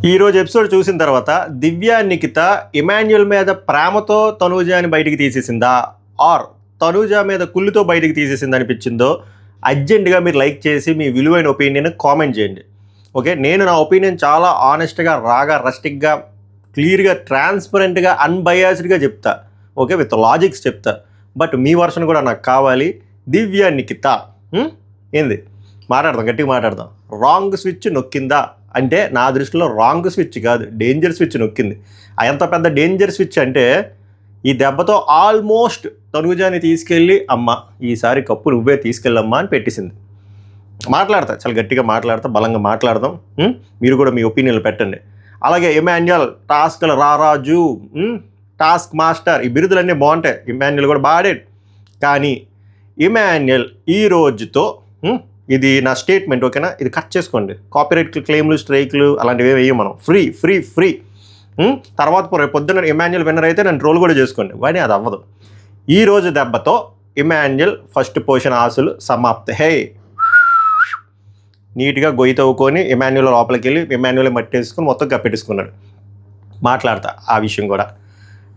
ఈరోజు ఎపిసోడ్ చూసిన తర్వాత దివ్య నిఖిత ఇమాన్యుల్ మీద ప్రేమతో తనూజాని బయటికి తీసేసిందా ఆర్ తనూజా మీద కుళ్ళుతో బయటికి తీసేసింది అనిపించిందో అర్జెంటుగా మీరు లైక్ చేసి మీ విలువైన ఒపీనియన్ కామెంట్ చేయండి. ఓకే, నేను నా ఒపీనియన్ చాలా ఆనెస్ట్గా రాగా రస్టిక్గా క్లియర్గా ట్రాన్స్పరెంట్గా అన్బయాస్డ్గా చెప్తా. ఓకే, విత్ లాజిక్స్ చెప్తా. బట్ మీ వర్షన్ కూడా నాకు కావాలి. దివ్య నిఖిత ఏంది మాట్లాడదాం, గట్టిగా మాట్లాడదాం. రాంగ్ స్విచ్ నొక్కిందా అంటే నా దృష్టిలో రాంగ్ స్విచ్ కాదు, డేంజర్ స్విచ్ నొక్కింది. ఎంత పెద్ద డేంజర్ స్విచ్ అంటే ఈ దెబ్బతో ఆల్మోస్ట్ తనూజాని తీసుకెళ్ళి అమ్మ ఈసారి కప్పు నువ్వే తీసుకెళ్ళమ్మా అని పెట్టేసింది. మాట్లాడతా, చాలా గట్టిగా మాట్లాడతా, బలంగా మాట్లాడదాం. మీరు కూడా మీ ఒపీనియన్లు పెట్టండి. అలాగే ఇమాన్యుల్ టాస్క్ల రారాజు, టాస్క్ మాస్టర్, ఈ బిరుదులన్నీ బాగుంటాయి. ఇమాన్యుల్ కూడా బాడాడు. కానీ ఇమాన్యుల్ ఈ రోజుతో ఇది నా స్టేట్మెంట్, ఓకేనా? ఇది కట్ చేసుకోండి. కాపీరైట్ క్లెయిమ్లు, స్ట్రైక్లు అలాంటివి వేయం మనం. Free free free. తర్వాత రేపు పొద్దున్న ఇమాన్యుల్ విన్నర్ అయితే నన్ను ట్రోల్ కూడా చేసుకోండి, కానీ అది అవ్వదు. ఈ రోజు దెబ్బతో ఇమాన్యుల్ ఫస్ట్ పొజిషన్ ఆశలు సమాప్త. హే, నీట్గా గొయ్యి తవ్వుకొని ఇమాన్యుల్ లోపలికి వెళ్ళి ఇమాన్యుల్ మట్టేసుకొని మొత్తం కప్పెట్టేసుకున్నాడు. మాట్లాడతా ఆ విషయం కూడా.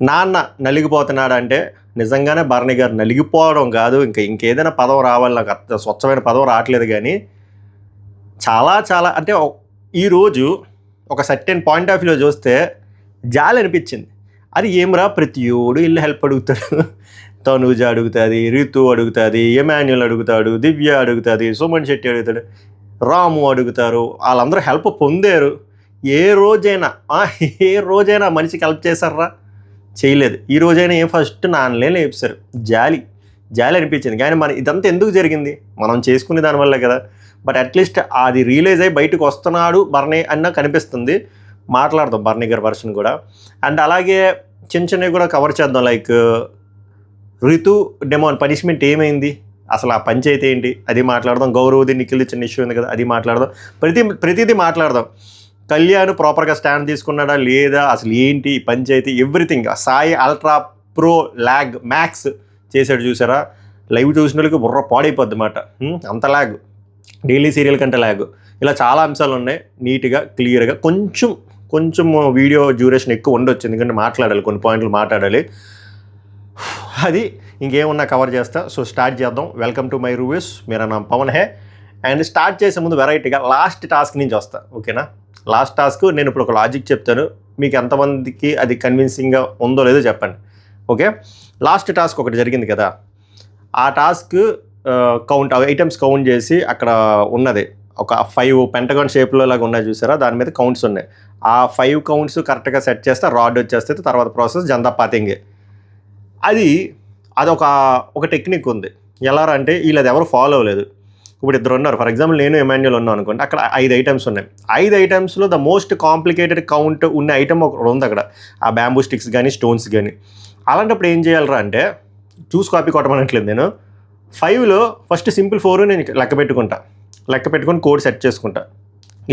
నాన్న నలిగిపోతున్నాడు అంటే నిజంగానే భరణి గారు నలిగిపోవడం కాదు, ఇంకేదైనా పదం రావాలి. నాకు అంత స్వచ్ఛమైన పదం రావట్లేదు. కానీ చాలా చాలా అంటే ఈరోజు ఒక సర్టెన్ పాయింట్ ఆఫ్ వ్యూలో చూస్తే జాలి అనిపించింది. అది ఏమరా, ప్రతి ఓడు ఇల్లు హెల్ప్ అడుగుతాడు. తనూజ అడుగుతుంది, రితు అడుగుతుంది, ఇమాన్యుల్ అడుగుతాడు, దివ్య అడుగుతుంది, సుమన్ శెట్టి అడుగుతాడు, రాము అడుగుతారు. వాళ్ళందరూ హెల్ప్ పొందారు. ఏ రోజైనా మనిషికి హెల్ప్ చేశారా? చేయలేదు. ఈ రోజైనా ఫస్ట్ నాన్నలే లేపుతారు. జాలి అనిపించింది. కానీ ఇదంతా ఎందుకు జరిగింది? మనం చేసుకునే దానివల్లే కదా. బట్ అట్లీస్ట్ అది రియలైజ్ అయ్యి బయటకు వస్తున్నాడు భరణి అన్న కనిపిస్తుంది. మాట్లాడదాం భరణి గారి వర్షన్ కూడా. అండ్ అలాగే చిన్నవి కూడా కవర్ చేద్దాం. లైక్ రితు డెమోన్ పనిష్మెంట్ ఏమైంది, అసలు ఆ పంచాయతీ ఏంటి, అది మాట్లాడదాం. గౌరవది నిఖిల్ చిన్న ఇష్యూ ఉంది కదా, అది మాట్లాడదాం. ప్రతిదీ మాట్లాడదాం. కళ్యాణ్ ప్రాపర్గా స్టాండ్ తీసుకున్నాడా లేదా, అసలు ఏంటి పంచాయతీ, everything. Sai ultra pro lag max చేశాడు, చూసారా? లైవ్ చూసిన వాళ్ళకి బుర్ర పాడైపోద్ది అన్నమాట. అంత ల్యాగ్, డైలీ సీరియల్ కంటే ల్యాగ్. ఇలా చాలా అంశాలు ఉన్నాయి. నీట్గా క్లియర్గా కొంచెం వీడియో డ్యూరేషన్ ఎక్కువ ఉండొచ్చు, ఎందుకంటే మాట్లాడాలి, కొన్ని పాయింట్లు మాట్లాడాలి. అది ఇంకేమున్నా కవర్ చేస్తా. సో స్టార్ట్ చేద్దాం. Welcome to my reviews. मेरा नाम పవన్ హే. అండ్ స్టార్ట్ చేసే ముందు వెరైటీగా లాస్ట్ టాస్క్ నుంచి వస్తా, ఓకేనా? లాస్ట్ టాస్క్ నేను ఇప్పుడు ఒక లాజిక్ చెప్తాను, మీకు ఎంతమందికి అది కన్విన్సింగ్గా ఉందో లేదో చెప్పండి. ఓకే, లాస్ట్ టాస్క్ ఒకటి జరిగింది కదా, ఆ టాస్క్ కౌంట్ ఐటమ్స్ కౌంట్ చేసి అక్కడ ఉన్నది ఒక 5 పెంటగాన్ షేప్లో లాగా ఉన్నాయి, చూసారా? దాని మీద కౌంట్స్ ఉన్నాయి. ఆ 5 కౌంట్స్ కరెక్ట్గా సెట్ చేస్తే రాడ్ వచ్చేస్తే తర్వాత ప్రాసెస్ జందా పాతింగే. అది ఒక టెక్నిక్ ఉంది. ఎలా అంటే వీళ్ళది ఎవరు ఫాలో అవ్వలేదు. ఇప్పుడు ఇద్దరు ఉన్నారు, ఫర్ ఎగ్జాంపుల్ నేను ఇమాన్యుల్ ఉన్నాను అనుకోండి. అక్కడ 5 ఐటమ్స్ ఉన్నాయి. 5 ఐటమ్స్లో ద మోస్ట్ కాంప్లికేటెడ్ కౌంట్ ఉన్న ఐటమ్ ఒకటి ఉంది అక్కడ, ఆ బ్యాంబూ స్టిక్స్ కానీ స్టోన్స్ కానీ. అలాంటప్పుడు ఏం చేయాలరా అంటే, చూసి కాపీ కొట్టమనట్లేదు నేను. 5లో ఫస్ట్ సింపుల్ 4 నేను లెక్క పెట్టుకొని కోడ్ సెట్ చేసుకుంటా.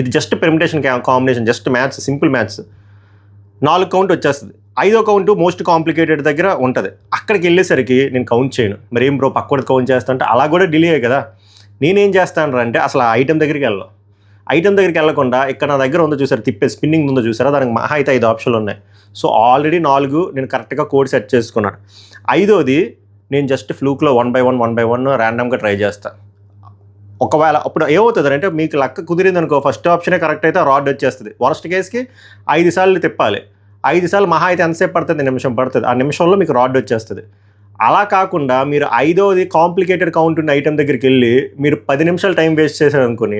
ఇది just permutation combination, just maths, simple maths. 4 count వచ్చేస్తుంది. 5వ కౌంట్ మోస్ట్ కాంప్లికేటెడ్ దగ్గర ఉంటుంది. అక్కడికి వెళ్ళేసరికి నేను కౌంట్ చేయను. మరి ఏం బ్రో పక్కన కౌంట్ చేస్తా అంటే అలా కూడా డిలే కదా. నేనేం చేస్తాను అంటే అసలు ఆ ఐటమ్ దగ్గరికి వెళ్ళకుండా ఇక్కడ నా దగ్గర ఉందో చూసారు, తిప్పే స్పిన్నింగ్ ఉందో చూసారా, దానికి మహా అయితే 5 ఆప్షన్లు ఉన్నాయి. సో ఆల్రెడీ 4 నేను కరెక్ట్గా కోడ్ సెట్ చేసుకున్నాను. 5వది నేను జస్ట్ ఫ్లూక్లో 1 by 1 ర్యాండమ్గా ట్రై చేస్తాను. ఒకవేళ అప్పుడు ఏమవుతుంది అంటే, మీకు లెక్క కుదిరింది అనుకో, ఫస్ట్ ఆప్షనే కరెక్ట్ అయితే రాడ్ వచ్చేస్తుంది. వరస్ట్ కేసుకి 5 సార్లు తిప్పాలి. 5 సార్లు మహా అయితే ఎంతసేపు పడుతుంది? నిమిషం పడుతుంది. ఆ నిమిషంలో మీకు రాడ్ వచ్చేస్తుంది. అలా కాకుండా మీరు 5వది కాంప్లికేటెడ్ కౌంట్ ఉన్న ఐటమ్ దగ్గరికి వెళ్ళి మీరు 10 నిమిషాలు టైం వేస్ట్ చేశారు అనుకుని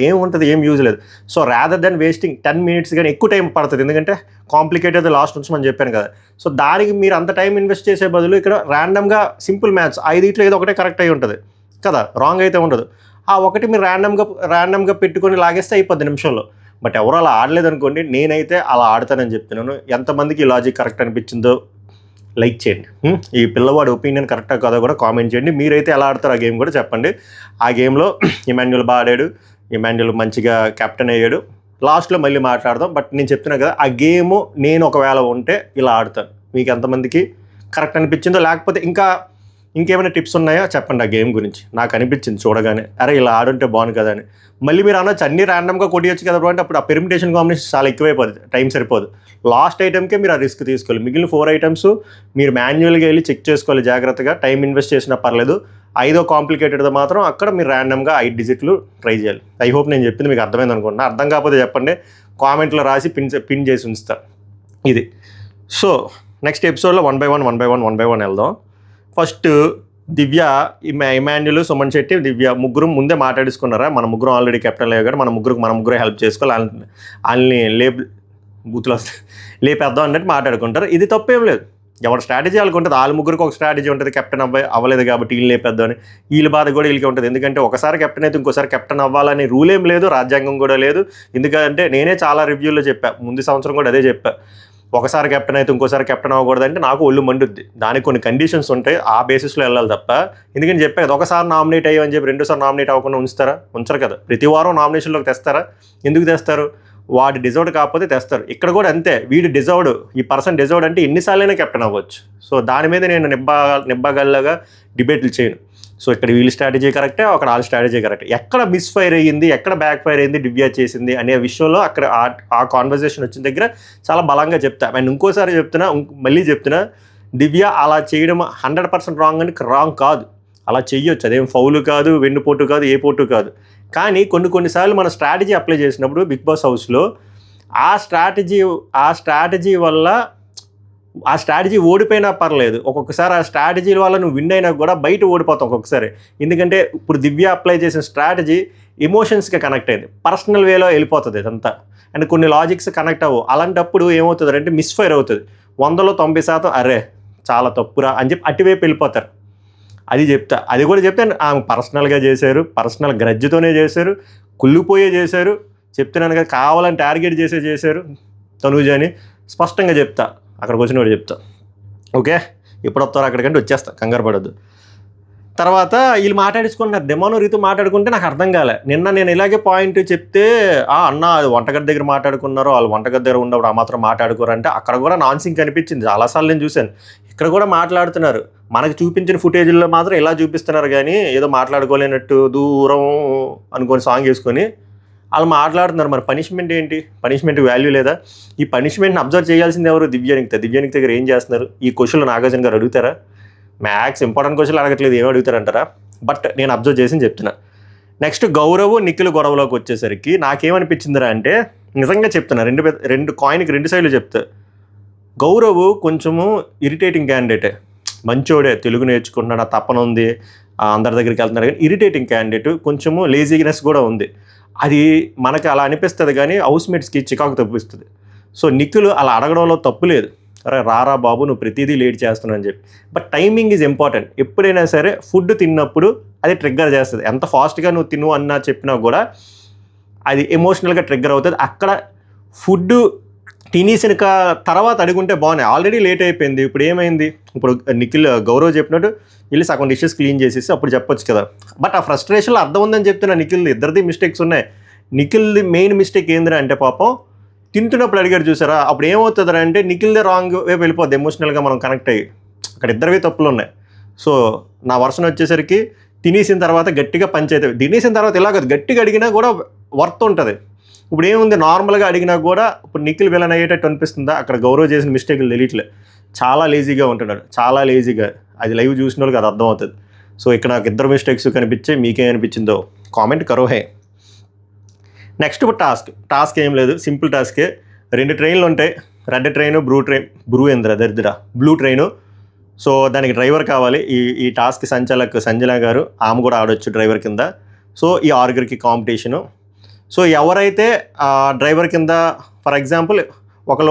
ఏముంటుంది, ఏం యూజ్ లేదు. So rather than wasting 10 minutes కానీ ఎక్కువ టైం పడుతుంది, ఎందుకంటే కాంప్లికేటెడ్ లాస్ట్ నుంచి మనం చెప్పాను కదా. సో దానికి మీరు అంత టైం ఇన్వెస్ట్ చేసే బదులు ఇక్కడ ర్యాండమ్గా సింపుల్ మ్యాథ్స్ 5 ఏదో ఒకటే కరెక్ట్ అయి ఉంటుంది కదా, రాంగ్ అయితే ఉండదు. ఆ ఒకటి మీరు ర్యాండమ్గా పెట్టుకొని లాగేస్తే అయిపోద్ది నిమిషంలో. బట్ ఎవరు అలా ఆడలేదు అనుకోండి, నేనైతే అలా ఆడతానని చెప్తున్నాను. ఎంతమందికి ఈ లాజిక్ కరెక్ట్ అనిపించిందో లైక్ చేయండి. ఈ పిల్లవాడి ఒపీనియన్ కరెక్టా కాదో కూడా కామెంట్ చేయండి. మీరైతే ఎలా ఆడతారు ఆ గేమ్ కూడా చెప్పండి. ఆ గేమ్లో ఇమాన్యుల్ బాగా ఆడాడు, ఇమాన్యుల్ మంచిగా కెప్టెన్ అయ్యాడు. లాస్ట్లో మళ్ళీ మాట్లాడదాం. బట్ నేను చెప్తున్నా కదా, ఆ గేమ్ నేను ఒకవేళ ఉంటే ఇలా ఆడతాను. మీకు ఎంతమందికి కరెక్ట్ అనిపించిందో, లేకపోతే ఇంకా ఇంకేమైనా టిప్స్ ఉన్నాయో చెప్పండి ఆ గేమ్ గురించి. నాకు అనిపించింది చూడగానే, అరే ఇలా ఆడుంటే బాగుంది కదా అని. మళ్ళీ మీరు అనొచ్చు అన్నీ ర్యాండమ్గా కొట్టేయచ్చు కదా బ్రో అంటే, అప్పుడు ఆ పెర్మిటేషన్ కాంబినేషన్ చాలా ఎక్కువైపోతుంది, టైం సరిపోదు. లాస్ట్ ఐటమ్కే మీరు ఆ రిస్క్ తీసుకోవాలి. మిగిలిన 4 ఐటమ్స్ మీరు మాన్యువల్గా వెళ్ళి చెక్ చేసుకోవాలి జాగ్రత్తగా, టైం ఇన్వెస్ట్ చేసినా పర్లేదు. 5వ కాంప్లికేటెడ్ మాత్రం అక్కడ మీరు ర్యాండమ్గా 5 డిజిట్లు ట్రై చేయాలి. ఐ హోప్ నేను చెప్పింది మీకు అర్థమైంది అనుకుంటున్నా. అర్థం కాకపోతే చెప్పండి, కామెంట్లో రాసి పిన్ చేసి ఉంచుతా. ఇది సో నెక్స్ట్ ఎపిసోడ్లో 1 by 1 వెళ్దాం. ఫస్ట్ దివ్య, ఇమాన్యుల్, సుమన్ శెట్టి, దివ్య ముగ్గురు ముందే మాట్లాడుకున్నారా, మన ముగ్గురు ఆల్రెడీ కెప్టెన్ అయ్యారు కదా, మన ముగ్గురే హెల్ప్ చేసుకోవాలి, వాళ్ళని బూతులు లేపేద్దాం అన్నట్టు మాట్లాడుకుంటారు. ఇది తప్పేం లేదు, ఎవరి స్ట్రాటజీ వాళ్ళకి ఉంటుంది. వాళ్ళ ముగ్గురికి ఒక స్ట్రాటజీ ఉంటుంది, కెప్టెన్ అవ్వలేదు కాబట్టి వీళ్ళు లేపేద్దాం అని. వీళ్ళ బాధ కూడా వీళ్ళకి ఉంటుంది, ఎందుకంటే ఒకసారి కెప్టెన్ అయితే ఇంకోసారి కెప్టెన్ అవ్వాలని రూల్ ఏం లేదు, రాజ్యాంగం కూడా లేదు. ఎందుకంటే నేనే చాలా రివ్యూల్లో చెప్పా, ముందు సంవత్సరం కూడా అదే చెప్పా, ఒకసారి కెప్టెన్ అయితే ఇంకోసారి కెప్టెన్ అవ్వకూడదంటే నాకు ఒళ్ళు మండుద్ది. దానికి కొన్ని కండిషన్స్ ఉంటాయి, ఆ బేసిస్లో వెళ్ళాలి తప్ప. ఎందుకని చెప్పా కదా, ఒకసారి నామినేట్ అయ్యామని చెప్పి 2సారి నామినేట్ అవ్వకుండా ఉంచరు కదా. ప్రతి వారం నామినేషన్లోకి తెస్తారా? ఎందుకు తెస్తారు? వాడు డిజర్వ్డ్ కాకపోతే తెస్తారు. ఇక్కడ కూడా అంతే, వీడు డిజర్వ్డ్, ఈ పర్సన్ డిజర్వ్డ్ అంటే ఎన్నిసార్లైనా కెప్టెన్ అవ్వచ్చు. సో దాని మీద నేను నిబ్బాగల్లాగా డిబేట్లు చేయను. సో ఇక్కడ వీళ్ళ స్ట్రాటజీ కరెక్టే, అక్కడ వాళ్ళ స్ట్రాటజీ కరెక్ట్. ఎక్కడ మిస్ఫైర్ అయ్యింది, ఎక్కడ బ్యాక్ ఫైర్ అయ్యింది, దివ్య చేసింది అనే విషయంలో అక్కడ ఆ కాన్వర్జేషన్ వచ్చిన దగ్గర చాలా బలంగా చెప్తా. అండ్ ఇంకోసారి మళ్ళీ చెప్తున్నా, దివ్య అలా చేయడం 100% రాంగ్ అని రాంగ్ కాదు, అలా చెయ్యొచ్చు, అదేం ఫౌలు కాదు, వెన్నుపోటు కాదు, ఏ పోటు కాదు. కానీ కొన్నిసార్లు మన స్ట్రాటజీ అప్లై చేసినప్పుడు బిగ్ బాస్ హౌస్లో ఆ స్ట్రాటజీ వల్ల ఆ స్ట్రాటజీ ఓడిపోయినా పర్లేదు, ఒక్కొక్కసారి ఆ స్ట్రాటజీ వల్ల నువ్వు విన్ అయినా కూడా బయట ఓడిపోతావు ఒక్కొక్కసారి. ఎందుకంటే ఇప్పుడు దివ్య అప్లై చేసిన స్ట్రాటజీ ఎమోషన్స్కి కనెక్ట్ అయింది, పర్సనల్ వేలో వెళ్ళిపోతుంది ఇదంతా, అండ్ కొన్ని లాజిక్స్ కనెక్ట్ అవ్వవు. అలాంటప్పుడు ఏమవుతుంది అంటే మిస్ఫైర్ అవుతుంది. 100లో 90% అరే చాలా తప్పురా అని చెప్పి అటువైపు వెళ్ళిపోతారు. అది చెప్తా, అది కూడా చెప్తే ఆమె పర్సనల్గా చేశారు, పర్సనల్ గ్రడ్జ్తోనే చేశారు, కుళ్ళిపోయే చేశారు, చెప్తున్నాను కదా, కావాలని టార్గెట్ చేశారు తనూజని స్పష్టంగా చెప్తా. అక్కడికి వచ్చినప్పుడు చెప్తా, ఓకే? ఎప్పుడు వస్తారో అక్కడికంటే వచ్చేస్తా, కంగారు పడద్దు. తర్వాత వీళ్ళు మాట్లాడించుకున్నారు, డెమోను రీతు మాట్లాడుకుంటే నాకు అర్థం కాలే. నిన్న నేను ఇలాగే పాయింట్ చెప్తే అన్న అది వంటగది దగ్గర మాట్లాడుకున్నారు, వాళ్ళు వంటగది దగ్గర ఉన్నప్పుడు ఆ మాత్రం మాట్లాడుకోరంటే అక్కడ కూడా నాన్ సింక్ అనిపించింది. చాలాసార్లు నేను చూశాను, ఇక్కడ కూడా మాట్లాడుతున్నారు. మనకు చూపించిన ఫుటేజ్లో మాత్రం ఇలా చూపిస్తున్నారు, కానీ ఏదో మాట్లాడుకోలేనట్టు దూరం అనుకొని సాంగ్ వేసుకొని వాళ్ళు మాట్లాడుతున్నారు. మరి పనిష్మెంట్ ఏంటి? పనిష్మెంట్ వాల్యూ లేదా? ఈ పనిష్మెంట్ని అబ్జర్వ్ చేయాల్సింది ఎవరు? దివ్యానిక్త దగ్గర ఏం చేస్తున్నారు? ఈ క్వశ్చన్లు నాగార్జున గారు అడుగుతారా? మ్యాథ్స్ ఇంపార్టెంట్ క్వశ్చన్లు అడగట్లేదు, ఏమి అడుగుతారంటారా? బట్ నేను అబ్జర్వ్ చేసి చెప్తున్నా. నెక్స్ట్ గౌరవ్ నిఖిల్ గొడవలోకి వచ్చేసరికి నాకేమనిపించిందిరా అంటే, నిజంగా చెప్తున్నా, రెండు కాయిన్కి 2 సైడ్లు చెప్తా. గౌరవ్ కొంచెము ఇరిటేటింగ్ క్యాండిడేటే, మంచోడే, తెలుగు నేర్చుకుంటున్నాడు, ఆ తపన ఉంది, అందరి దగ్గరికి వెళ్తున్నారు, కానీ ఇరిటేటింగ్ క్యాండిడేట్, కొంచెము లేజీనెస్ కూడా ఉంది. అది మనకి అలా అనిపిస్తుంది, కానీ హౌస్మేట్స్కి చికాకు తప్పిస్తుంది. సో నిఖిల్ అలా అడగడంలో తప్పు లేదు, అరే రారా బాబు నువ్వు ప్రతిదీ లేట్ చేస్తున్నావు అని చెప్పి. But timing is important. ఎప్పుడైనా సరే ఫుడ్ తిన్నప్పుడు అది ట్రిగ్గర్ చేస్తుంది. ఎంత ఫాస్ట్గా నువ్వు తిను అన్నా చెప్పినా కూడా అది ఎమోషనల్గా ట్రిగ్గర్ అవుతుంది. అక్కడ ఫుడ్ తినేసిన తర్వాత అడుగుంటే బాగున్నాయి, ఆల్రెడీ లేట్ అయిపోయింది. ఇప్పుడు ఏమైంది? ఇప్పుడు గౌరవ్ చెప్పినట్టు వెళ్ళి సగం డిషెస్ క్లీన్ చేసేసి అప్పుడు చెప్పొచ్చు కదా. బట్ ఆ ఫ్రస్ట్రేషన్లో అర్థం ఉందని చెప్తున్నా. ఇద్దరిది మిస్టేక్స్ ఉన్నాయి. నిఖిల్ది మెయిన్ మిస్టేక్ ఏందిరా అంటే, పాపం తింటున్నప్పుడు అడిగారు చూసారా, అప్పుడు ఏమవుతుందిరా అంటే నిఖిల్దే రాంగ్ వైపు వెళ్ళిపోద్ది, ఎమోషనల్గా మనం కనెక్ట్ అయ్యి. అక్కడ ఇద్దరివి తప్పులు ఉన్నాయి. సో నా వర్షన్ వచ్చేసరికి తినేసిన తర్వాత గట్టిగా పంచాయితీ, తినేసిన తర్వాత ఇలాగ గట్టిగా అడిగినా కూడా వర్త్ ఉంటుంది. ఇప్పుడు ఏముంది, నార్మల్గా అడిగినా కూడా ఇప్పుడు నిఖిల్ విలన్ అయ్యేటట్టు అనిపిస్తుందా? అక్కడ గౌరవ్ చేసిన మిస్టేక్లు తెలియట్లే, చాలా లేజీగా ఉంటున్నాడు, చాలా లేజీగా. అది లైవ్ చూసిన వాళ్ళకి అది అర్థమవుతుంది. సో ఇక్కడ నాకు ఇద్దరు మిస్టేక్స్ కనిపించే, మీకేం అనిపించిందో కామెంట్ కరోహే. నెక్స్ట్ టాస్క్ ఏం లేదు, సింపుల్ టాస్కే. 2 ట్రైన్లు ఉంటాయి, red train, blue train. So దానికి డ్రైవర్ కావాలి. ఈ టాస్క్ సంజన గారు, ఆమె కూడా ఆడొచ్చు డ్రైవర్ కింద. సో ఈ 6 కాంపిటీషను. సో ఎవరైతే డ్రైవర్ కింద, ఫర్ ఎగ్జాంపుల్ ఒక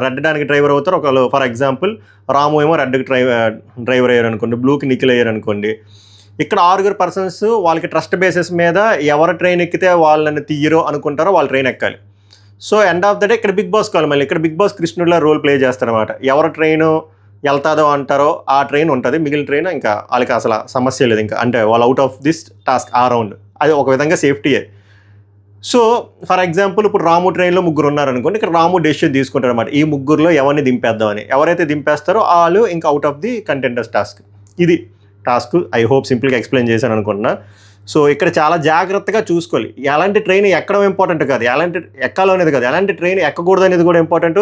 రెడ్ దానికి డ్రైవర్ అవుతారు, ఒకళ్ళు ఫర్ ఎగ్జాంపుల్ రాము ఏమో రెడ్కి డ్రైవర్ అయ్యారు అనుకోండి, బ్లూకి నిఖిల్ అయ్యారు అనుకోండి. ఇక్కడ 6 పర్సన్స్ వాళ్ళకి ట్రస్ట్ బేసిస్ మీద ఎవరు ట్రైన్ ఎక్కితే వాళ్ళని తీయరో అనుకుంటారో వాళ్ళు ట్రైన్ ఎక్కాలి. So end of the day ఇక్కడ బిగ్ బాస్ కావాలి. మళ్ళీ ఇక్కడ బిగ్ బాస్ కృష్ణుడిలా రోల్ ప్లే చేస్తారనమాట. ఎవరు ట్రైను వెళ్తాదో అంటారో ఆ ట్రైన్ ఉంటుంది, మిగిలిన ట్రైన్ ఇంకా వాళ్ళకి అసలు సమస్య లేదు. ఇంకా అంటే వాళ్ళు అవుట్ ఆఫ్ దిస్ టాస్క్ ఆ రౌండ్, అది ఒక విధంగా సేఫ్టీయే. సో ఫర్ ఎగ్జాంపుల్ ఇప్పుడు రాము ట్రైన్లో 3 ఉన్నారనుకోండి, ఇక్కడ రాము డెసిషన్ తీసుకుంటారు అనమాట, ఈ 3లో ఎవరిని దింపేద్దామని. ఎవరైతే దింపేస్తారో వాళ్ళు ఇంకా out of the contenders task. ఇది టాస్క్. ఐ హోప్ సింపుల్గా ఎక్స్ప్లెయిన్ చేశాను అనుకుంటున్నా. సో ఇక్కడ చాలా జాగ్రత్తగా చూసుకోవాలి. ఎలాంటి ట్రైన్ ఎక్కడం ఇంపార్టెంట్ కాదు, ఎలాంటి ఎక్కాలో అనేది కాదు, ఎలాంటి ట్రైన్ ఎక్కకూడదు అనేది కూడా ఇంపార్టెంట్.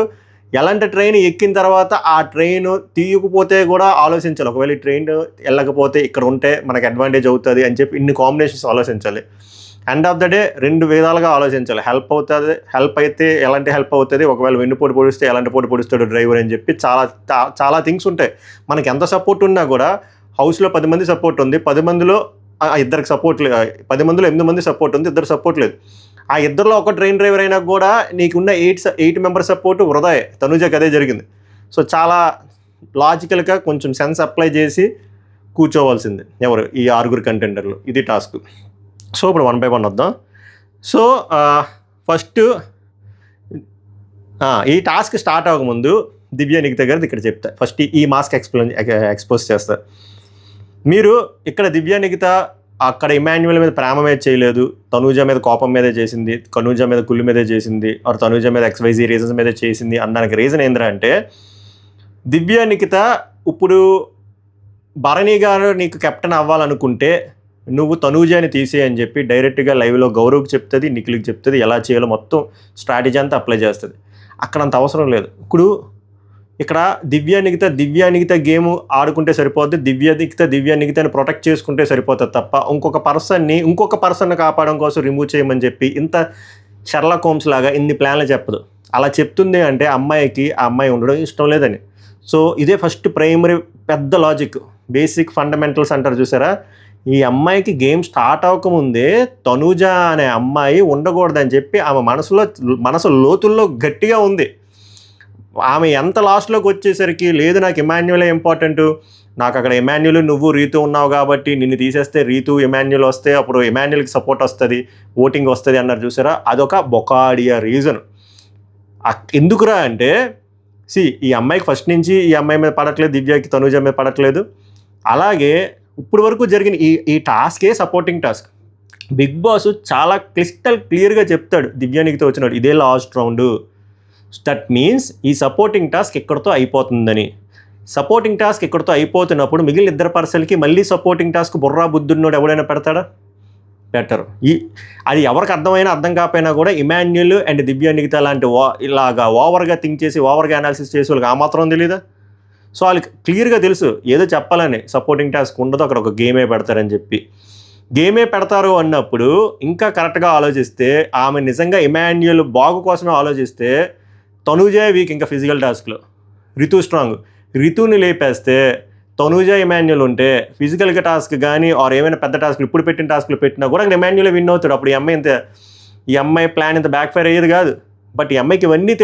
ఎలాంటి ట్రైన్ ఎక్కిన తర్వాత ఆ ట్రైన్ తీయకపోతే కూడా ఆలోచించాలి. ఒకవేళ ఈ ట్రైన్ వెళ్ళకపోతే ఇక్కడ ఉంటే మనకు అడ్వాంటేజ్ అవుతుంది అని చెప్పి ఇన్ని కాంబినేషన్స్ ఆలోచించాలి. ఎండ్ ఆఫ్ ద డే 2 విధాలుగా ఆలోచించాలి. హెల్ప్ అయితే ఎలాంటి హెల్ప్ అవుతుంది, ఒకవేళ వెన్నుపోటు పొడిస్తే ఎలాంటి పోటు పొడుస్తాడు డ్రైవర్ అని చెప్పి చాలా థింగ్స్ ఉంటాయి. మనకి ఎంత సపోర్ట్ ఉన్నా కూడా హౌస్లో 10 మంది సపోర్ట్ ఉంది, 10 మందిలో ఇద్దరికి సపోర్ట్ లేదు, 10 మందిలో 8 మంది సపోర్ట్ ఉంది, 2 సపోర్ట్ లేదు. ఆ ఇద్దరిలో ఒక ట్రైన్ డ్రైవర్ అయినా కూడా నీకున్న 8 మెంబర్ సపోర్ట్ వృధాయే. తనుజకి అదే జరిగింది. సో చాలా లాజికల్గా కొంచెం సెన్స్ అప్లై చేసి కూర్చోవాల్సింది ఎవరు, ఈ 6 కంటెండర్లు. ఇది టాస్క్. సో ఇప్పుడు 1 by 1 వద్దాం. సో ఫస్ట్ ఈ టాస్క్ స్టార్ట్ అవ్వకముందు దివ్య నిఖిత గారిది ఇక్కడ చెప్తా. ఫస్ట్ ఈ మాస్క్ ఎక్స్పోజ్ చేస్తా. మీరు ఇక్కడ దివ్య నిఖిత అక్కడ ఇమాన్యుయల్ మీద ప్రేమ మీద చేయలేదు, తనూజ మీద కోపం మీదే చేసింది, తనూజ మీద కుళ్ళు మీదే చేసింది, ఆర్ తనూజ మీద XYZ రీజన్స్ మీద చేసింది అన్నానికి రీజన్ ఏంటంటే, దివ్య నిఖిత ఇప్పుడు భరణి గారు నీకు కెప్టెన్ అవ్వాలనుకుంటే నువ్వు తనూజని తీసేయని చెప్పి డైరెక్ట్గా లైవ్లో గౌరవ్కి చెప్తుంది, నిఖిల్కి చెప్తుంది, ఎలా చేయాలో మొత్తం స్ట్రాటజీ అంతా అప్లై చేస్తుంది. అక్కడ అంత అవసరం లేదు. ఇప్పుడు ఇక్కడ దివ్య నిఖిత గేమ్ ఆడుకుంటే సరిపోద్ది, దివ్య నిఖితని ప్రొటెక్ట్ చేసుకుంటే సరిపోతుంది తప్ప ఇంకొక పర్సన్ని కాపాడడం కోసం రిమూవ్ చేయమని చెప్పి ఇంత షెర్లాక్ హోమ్స్ లాగా ఇన్ని ప్లాన్లు చెప్పదు. అలా చెప్తుంది అంటే ఆ అమ్మాయి ఉండడం ఇష్టం లేదని. సో ఇదే ఫస్ట్ ప్రైమరీ పెద్ద లాజిక్, బేసిక్ ఫండమెంటల్స్ అంటారు చూసారా. ఈ అమ్మాయికి గేమ్ స్టార్ట్ అవ్వకముందే తనూజ అనే అమ్మాయి ఉండకూడదని చెప్పి ఆమె మనసు లోతుల్లో గట్టిగా ఉంది. ఆమె ఎంత లాస్ట్లోకి వచ్చేసరికి లేదు నాకు ఇమాన్యుయలే ఇంపార్టెంట్, నాకు అక్కడ ఇమాన్యుయల్ నువ్వు రీతు ఉన్నావు కాబట్టి నిన్ను తీసేస్తే రీతు ఇమాన్యుయల్ వస్తే అప్పుడు ఇమాన్యుయల్కి సపోర్ట్ వస్తుంది, ఓటింగ్ వస్తుంది అన్నారు చూసారా. అదొక బొకాడియా రీజన్. ఎందుకురా అంటే ఈ అమ్మాయికి ఫస్ట్ నుంచి ఈ అమ్మాయి మీద పడట్లేదు, దివ్యకి తనూజ మీద పడట్లేదు. అలాగే ఇప్పుడు వరకు జరిగిన ఈ టాస్కే సపోర్టింగ్ టాస్క్. బిగ్ బాస్ చాలా క్లియర్గా చెప్తాడు దివ్య నిఖిత వచ్చినాడు ఇదే లాస్ట్ రౌండ్. దట్ మీన్స్ ఈ సపోర్టింగ్ టాస్క్ ఎక్కడితో అయిపోతుందని. సపోర్టింగ్ టాస్క్ ఎక్కడితో అయిపోతున్నప్పుడు మిగిలిన 2 పర్సన్కి మళ్ళీ సపోర్టింగ్ టాస్క్ బుర్రా బుద్ధున్నోడు ఎవడైనా పెడతాడా? పెట్టరు. అది ఎవరికి అర్థం కాకపోయినా కూడా ఇమాన్యుయల్ అండ్ దివ్య నిఖిత లాంటి ఇలాగా ఓవర్గా థింక్ చేసి ఓవర్గా అనాలిసిస్ చేసే వాళ్ళకి ఆ మాత్రం తెలీదా? సో వాళ్ళకి క్లియర్గా తెలుసు ఏదో చెప్పాలని, సపోర్టింగ్ టాస్క్ ఉండదు, అక్కడ ఒక గేమే పెడతారని చెప్పి. గేమే పెడతారు అన్నప్పుడు ఇంకా కరెక్ట్గా ఆలోచిస్తే ఆమె నిజంగా ఇమాన్యుయల్ బాగు కోసమే ఆలోచిస్తే తనూజే వీక్ ఇంకా ఫిజికల్ టాస్క్లో, రితు స్ట్రాంగ్. రితుని లేపేస్తే తనూజ ఇమాన్యుయల్ ఉంటే ఫిజికల్గా టాస్క్ కానీ ఆర్ ఏమైనా పెద్ద టాస్క్లు ఇప్పుడు పెట్టిన టాస్క్లు పెట్టినా కూడా అక్కడ ఇమాన్యుయల్ విన్ అవుతాడు. అప్పుడు ఈ అమ్మాయి ప్లాన్ ఇంత బ్యాక్ ఫైర్ అయ్యేది కాదు. బట్ ఈ అమ్మాయికి ఇవన్నీ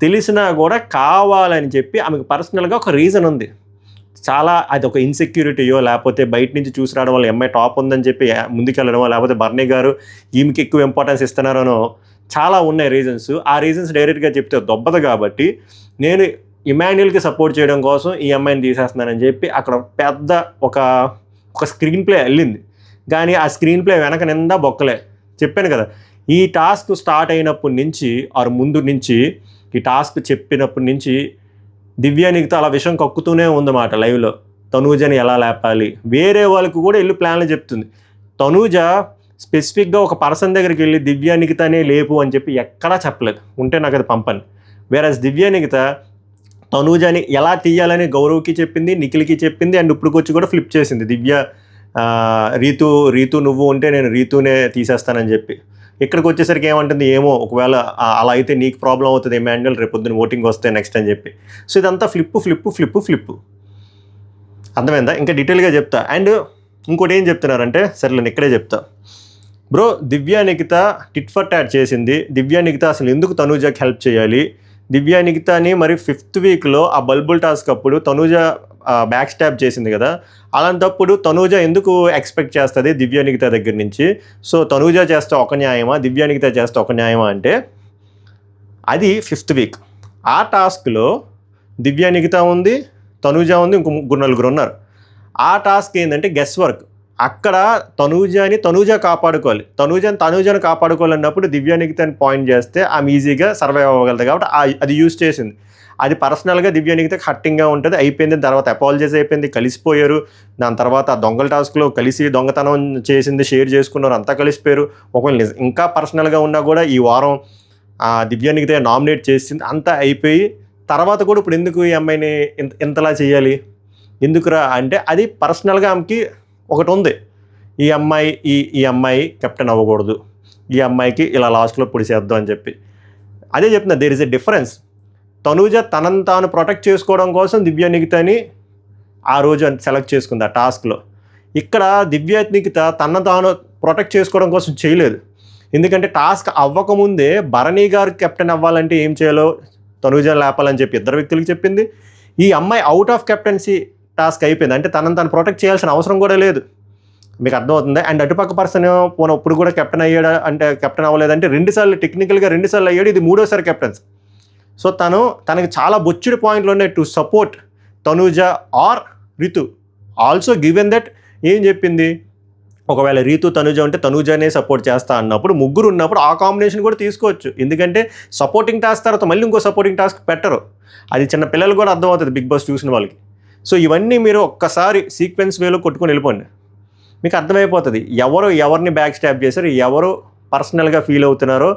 తెలిసినా కూడా కావాలని చెప్పి ఆమెకు పర్సనల్గా ఒక రీజన్ ఉంది. చాలా అది ఒక ఇన్సెక్యూరిటీయో లేకపోతే బయట నుంచి చూసి రావడం వల్ల అమ్మాయి టాప్ ఉందని చెప్పి ముందుకెళ్ళడమో లేకపోతే భరణి గారు ఈమెకి ఎక్కువ ఇంపార్టెన్స్ ఇస్తున్నారనో చాలా ఉన్నాయి రీజన్స్. ఆ రీజన్స్ డైరెక్ట్గా చెప్తే దొబ్బదు కాబట్టి నేను ఇమాన్యుయల్కి సపోర్ట్ చేయడం కోసం ఈ అమ్మాయిని తీసేస్తున్నానని చెప్పి అక్కడ పెద్ద ఒక స్క్రీన్ ప్లే వెళ్ళింది. కానీ ఆ స్క్రీన్ ప్లే వెనక నిండా బొక్కలే. చెప్పాను కదా, ఈ టాస్క్ స్టార్ట్ అయినప్పటి నుంచి ఆరు ముందు నుంచి ఈ టాస్క్ చెప్పినప్పటి నుంచి దివ్య నిఖిత అలా విషయం కక్కుతూనే ఉందన్నమాట లైవ్లో. తనూజని ఎలా లేపాలి, వేరే వాళ్ళకు కూడా వెళ్ళి ప్లాన్లు చెప్తుంది. తనూజ స్పెసిఫిక్గా ఒక పర్సన్ దగ్గరికి వెళ్ళి దివ్య నిఖితనే లేపు అని చెప్పి ఎక్కడా చెప్పలేదు, ఉంటే నాకు అది పంపని. వేరేస్ దివ్య నిఖిత తనూజని ఎలా తీయాలని గౌరవ్కి చెప్పింది, నిఖిల్కి చెప్పింది, అండ్ ఇప్పుడుకొచ్చి కూడా ఫ్లిప్ చేసింది. దివ్య రీతు నువ్వు ఉంటే నేను రీతునే తీసేస్తానని చెప్పి. ఇక్కడికి వచ్చేసరికి ఏమంటుంది, ఏమో ఒకవేళ అలా అయితే నీకు ప్రాబ్లం అవుతుంది ఇమాన్యుయల్, రేపు పొద్దున్న ఓటింగ్ వస్తే నెక్స్ట్ అని చెప్పి. సో ఇదంతా ఫ్లిప్పు అర్థమైందా? ఇంకా డీటెయిల్గా చెప్తా. అండ్ ఇంకోటి ఏం చెప్తున్నారంటే, సరే నేను ఇక్కడే చెప్తా bro. Divya Nikhita tit for tat చేసింది. దివ్య నిఖిత అసలు ఎందుకు తనూజకి హెల్ప్ చేయాలి? దివ్య నిఖితని మరి 5th వీక్లో ఆ బల్బుల్ టాస్క్ అప్పుడు తనూజ బ్యాక్ స్టాప్ చేసింది కదా, అలాంటప్పుడు తనూజ ఎందుకు ఎక్స్పెక్ట్ చేస్తుంది దివ్య నిఖిత దగ్గర నుంచి? సో తనూజ చేస్తే ఒక న్యాయమా, దివ్య నిఖిత చేస్తే ఒక న్యాయమా అంటే అది 5th వీక్. ఆ టాస్క్లో దివ్య నిఖిత ఉంది, తనూజ ఉంది, ఇంకో 3-4 ఉన్నారు. ఆ టాస్క్ ఏంటంటే గెస్ వర్క్. అక్కడ తనూజ కాపాడుకోవాలి. తనూజను కాపాడుకోవాలన్నప్పుడు దివ్య నిఖితని పాయింట్ చేస్తే ఆమె ఈజీగా సర్వైవ్ అవ్వగలదు కాబట్టి అది యూజ్ చేసింది. అది పర్సనల్గా దివ్య నిఖితకి హట్టింగ్గా ఉంటుంది. అయిపోయింది, తర్వాత అపాలజైజ్ అయిపోయింది, కలిసిపోయారు. దాని తర్వాత ఆ దొంగల టాస్క్లో కలిసి దొంగతనం చేసింది, షేర్ చేసుకున్నారు, అంతా కలిసిపోయారు. ఒకవేళ ఇంకా పర్సనల్గా ఉన్నా కూడా ఈ వారం దివ్య నిఖిత నామినేట్ చేసింది, అంతా అయిపోయి తర్వాత కూడా ఇప్పుడు ఎందుకు ఈ అమ్మాయిని ఇంతలా చేయాలి, ఎందుకురా అంటే అది పర్సనల్గా ఆమెకి ఒకటి ఉంది. ఈ అమ్మాయి కెప్టెన్ అవ్వకూడదు, ఈ అమ్మాయికి ఇలా లాస్ట్లో పొడిచేద్దాం అని చెప్పి. అదే చెప్తున్నా, there is a difference. Tanuja తనను తాను ప్రొటెక్ట్ చేసుకోవడం కోసం దివ్య నిఖితని ఆ రోజు సెలెక్ట్ చేసుకుంది ఆ టాస్క్లో. ఇక్కడ దివ్య నిఖిత తనను తాను ప్రొటెక్ట్ చేసుకోవడం కోసం చేయలేదు. ఎందుకంటే టాస్క్ అవ్వకముందే భరణి గారు కెప్టెన్ అవ్వాలంటే ఏం చేయాలో తనూజను లేపాలని చెప్పి ఇద్దరు వ్యక్తులకు చెప్పింది. ఈ అమ్మాయి అవుట్ ఆఫ్ కెప్టెన్సీ టాస్క్ అయిపోయింది, అంటే తనను తను ప్రొటెక్ట్ చేయాల్సిన అవసరం కూడా లేదు. మీకు అర్థమవుతుంది. అండ్ అటుపక్క పర్సన్ ఇప్పుడు కూడా కెప్టెన్ అయ్యాడా అంటే కెప్టెన్ అవ్వలేదంటే టెక్నికల్గా 2 సార్లు అయ్యాడు, ఇది 3వ సారి కెప్టెన్స్. సో తనకి చాలా బొచ్చుడు పాయింట్లు ఉన్నాయి to support Tanuja or Ritu. Also given that ఏం చెప్పింది, ఒకవేళ రీతు తనూజ ఉంటే తనూజనే సపోర్ట్ చేస్తా అన్నప్పుడు, ముగ్గురు ఉన్నప్పుడు ఆ కాంబినేషన్ కూడా తీసుకోవచ్చు. ఎందుకంటే సపోర్టింగ్ టాస్క్ తర్వాత మళ్ళీ ఇంకో సపోర్టింగ్ టాస్క్ పెట్టరు. అది చిన్న పిల్లలు కూడా అర్థమవుతుంది బిగ్ బాస్ చూసిన వాళ్ళకి. సో ఇవన్నీ మీరు ఒక్కసారి సీక్వెన్స్ వేలో కొట్టుకొని వెళ్ళిపోండి, మీకు అర్థమైపోతుంది ఎవరిని బ్యాక్ స్టాప్ చేశారు, ఎవరు పర్సనల్గా ఫీల్ అవుతున్నారో,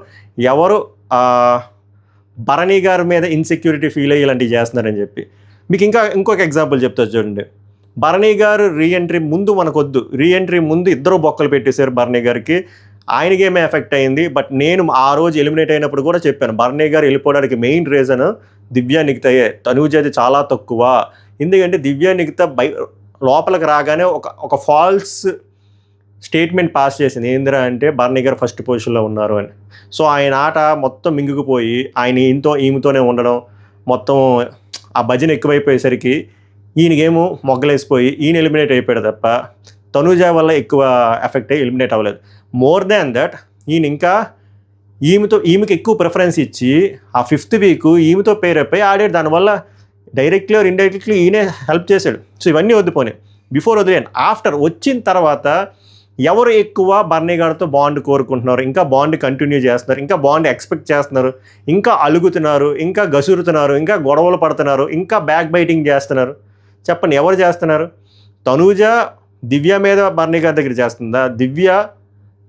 ఎవరు భరణి గారి మీద ఇన్సెక్యూరిటీ ఫీల్ అయ్యి ఇలాంటివి చేస్తున్నారని చెప్పి. మీకు ఇంకొక ఎగ్జాంపుల్ చెప్తారు చూడండి. భరణి గారు రీఎంట్రీ ముందు మనకొద్దు, రీఎంట్రీ ముందు ఇద్దరు బొక్కలు పెట్టేశారు భరణి గారికి, ఆయనకేమే ఎఫెక్ట్ అయింది. బట్ నేను ఆ రోజు ఎలిమినేట్ అయినప్పుడు కూడా చెప్పాను, భరణి గారు వెళ్ళిపోవడానికి మెయిన్ రీజన్ దివ్య నిఖితయే, తనూజది చాలా తక్కువ. ఎందుకంటే దివ్య నిఖిత లోపలికి రాగానే ఒక ఫాల్స్ స్టేట్మెంట్ పాస్ చేసింది, ఏందిరా అంటే భరణి గారు ఫస్ట్ పొజిషన్లో ఉన్నారు అని. సో ఆయన ఆట మొత్తం మింగుకుపోయి ఆయన ఈమెతోనే ఉండడం, మొత్తం ఆ భజన ఎక్కువైపోయేసరికి ఈయనకేమో మొగ్గలేసిపోయి ఈయన ఎలిమినేట్ అయిపోయాడు తప్ప తనూజ వల్ల ఎక్కువ ఎఫెక్ట్ అయ్యి ఎలిమినేట్ అవ్వలేదు. మోర్ దాన్ దట్ ఈయన ఇంకా ఈమెకి ఎక్కువ ప్రిఫరెన్స్ ఇచ్చి ఆ 5th వీక్ ఈమెతో పేరైపోయి ఆడాడు. దానివల్ల డైరెక్ట్లీ ఆర్ ఇండైరెక్ట్లీ ఈయనే హెల్ప్ చేశాడు. సో ఇవన్నీ వద్దుపోయి బిఫోర్ వదిలేను. ఆఫ్టర్ వచ్చిన తర్వాత ఎవరు ఎక్కువ భరణి గారితో బాండ్ కోరుకుంటున్నారు, ఇంకా బాండ్ కంటిన్యూ చేస్తున్నారు, ఇంకా బాండ్ ఎక్స్పెక్ట్ చేస్తున్నారు, ఇంకా అలుగుతున్నారు, ఇంకా గసురుతున్నారు, ఇంకా గొడవలు పడుతున్నారు, ఇంకా బ్యాక్ బైటింగ్ చేస్తున్నారు, చెప్పండి ఎవరు చేస్తున్నారు? తనూజ దివ్య మీద భరణి గారి దగ్గర చేస్తుందా, దివ్య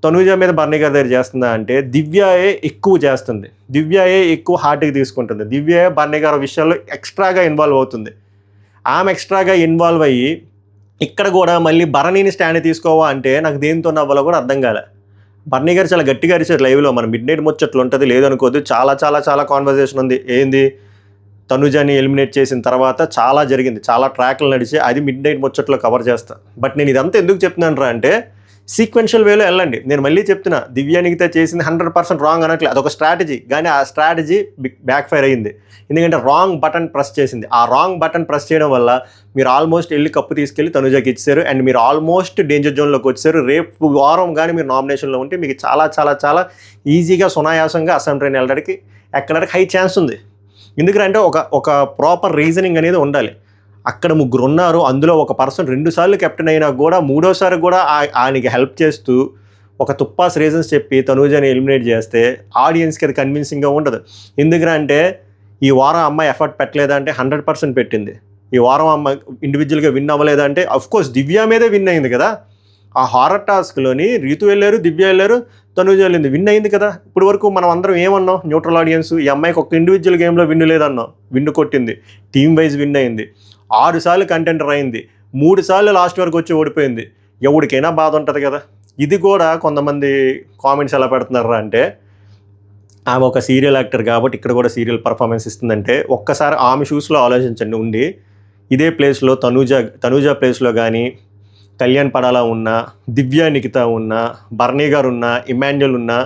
తనూజ మీద భరణి గారి దగ్గర చేస్తుందా అంటే దివ్యయే ఎక్కువ చేస్తుంది, దివ్యయే ఎక్కువ హార్ట్కి తీసుకుంటుంది, దివ్యయే భరణి గారి విషయాల్లో ఎక్స్ట్రాగా ఇన్వాల్వ్ అవుతుంది. ఆమె ఎక్స్ట్రాగా ఇన్వాల్వ్ అయ్యి ఇక్కడ కూడా మళ్ళీ భరణిని స్టాండ్ తీసుకోవా అంటే నాకు దేనితో నవ్వాలో కూడా అర్థం కాలే. భరణి గారు చాలా గట్టిగా అరిచారు లైవ్లో, మన మిడ్ నైట్ ముచ్చట్లు ఉంటుంది లేదనుకోద్దు, చాలా చాలా చాలా కాన్వర్జేషన్ ఉంది. ఏంది తనూజని ఎలిమినేట్ చేసిన తర్వాత చాలా జరిగింది, చాలా ట్రాక్లు నడిచి అది మిడ్ నైట్ ముచ్చట్లో కవర్ చేస్తా. బట్ నేను ఇదంతా ఎందుకు చెప్తున్నాను రా అంటే సీక్వెన్షియల్ వేలో వెళ్ళండి. నేను మళ్ళీ చెప్తున్నా, దివ్య నిఖిత చేసింది 100% రాంగ్ అనట్లేదు, అదొక స్ట్రాటజీ. కానీ ఆ స్ట్రాటజీ బ్యాక్ ఫైర్ అయ్యింది, ఎందుకంటే రాంగ్ బటన్ ప్రెస్ చేసింది. ఆ రాంగ్ బటన్ ప్రెస్ చేయడం వల్ల మీరు ఆల్మోస్ట్ వెళ్ళి కప్పు తీసుకెళ్ళి తనూజకి ఇచ్చారు, అండ్ మీరు ఆల్మోస్ట్ డేంజర్ జోన్లోకి వచ్చారు. రేపు వారం కానీ మీరు నామినేషన్లో ఉంటే మీకు చాలా చాలా చాలా ఈజీగా సునాయాసంగా అసెంబ్లీ ట్రైన్ వెళ్ళడానికి ఎక్కడానికి హై ఛాన్స్ ఉంది. ఎందుకంటే ఒక ప్రాపర్ రీజనింగ్ అనేది ఉండాలి. అక్కడ ముగ్గురు ఉన్నారు, అందులో ఒక పర్సన్ 2 సార్లు కెప్టెన్ అయినా కూడా 3వసారి కూడా ఆయనకి హెల్ప్ చేస్తూ ఒక తుప్పాస్ రీజన్స్ చెప్పి తనూజని ఎలిమినేట్ చేస్తే ఆడియన్స్కి అది కన్విన్సింగ్గా ఉండదు. ఎందుకంటే ఈ వారం అమ్మాయి ఎఫర్ట్ పెట్టలేదంటే 100% పెట్టింది. ఈ వారం అమ్మాయి ఇండివిజువల్గా విన్ అవ్వలేదంటే అఫ్కోర్స్ దివ్య మీదే విన్ అయింది కదా. ఆ హారర్ టాస్క్లోని రీతు వెళ్ళారు, దివ్య వెళ్ళారు, తనూజ వెళ్ళింది, విన్ అయింది కదా. ఇప్పుడు వరకు మనం అందరం ఏమన్నాం, న్యూట్రల్ ఆడియన్స్, ఈ అమ్మాయికి ఒక ఇండివిజువల్ గేమ్లో విన్ లేదన్నాం, విన్ కొట్టింది, టీమ్ వైజ్ విన్ అయింది, 6 సార్లు కంటెంటర్ అయింది, 3 సార్లు లాస్ట్ వరకు వచ్చి ఓడిపోయింది. ఎవరికైనా బాధ ఉంటుంది కదా. ఇది కూడా కొంతమంది కామెంట్స్ ఎలా పెడుతున్నారా అంటే ఆమె ఒక సీరియల్ యాక్టర్ కాబట్టి ఇక్కడ కూడా సీరియల్ పర్ఫార్మెన్స్ ఇస్తుందంటే ఒక్కసారి ఆమె షూస్లో ఆలోచించండి. ఉండి ఇదే ప్లేస్లో తనూజ ప్లేస్లో కానీ కళ్యాణ్ పడాలా ఉన్నా, దివ్య నిఖిత ఉన్నా, భరణి గారు ఉన్నా, ఇమాన్యుల్ ఉన్నా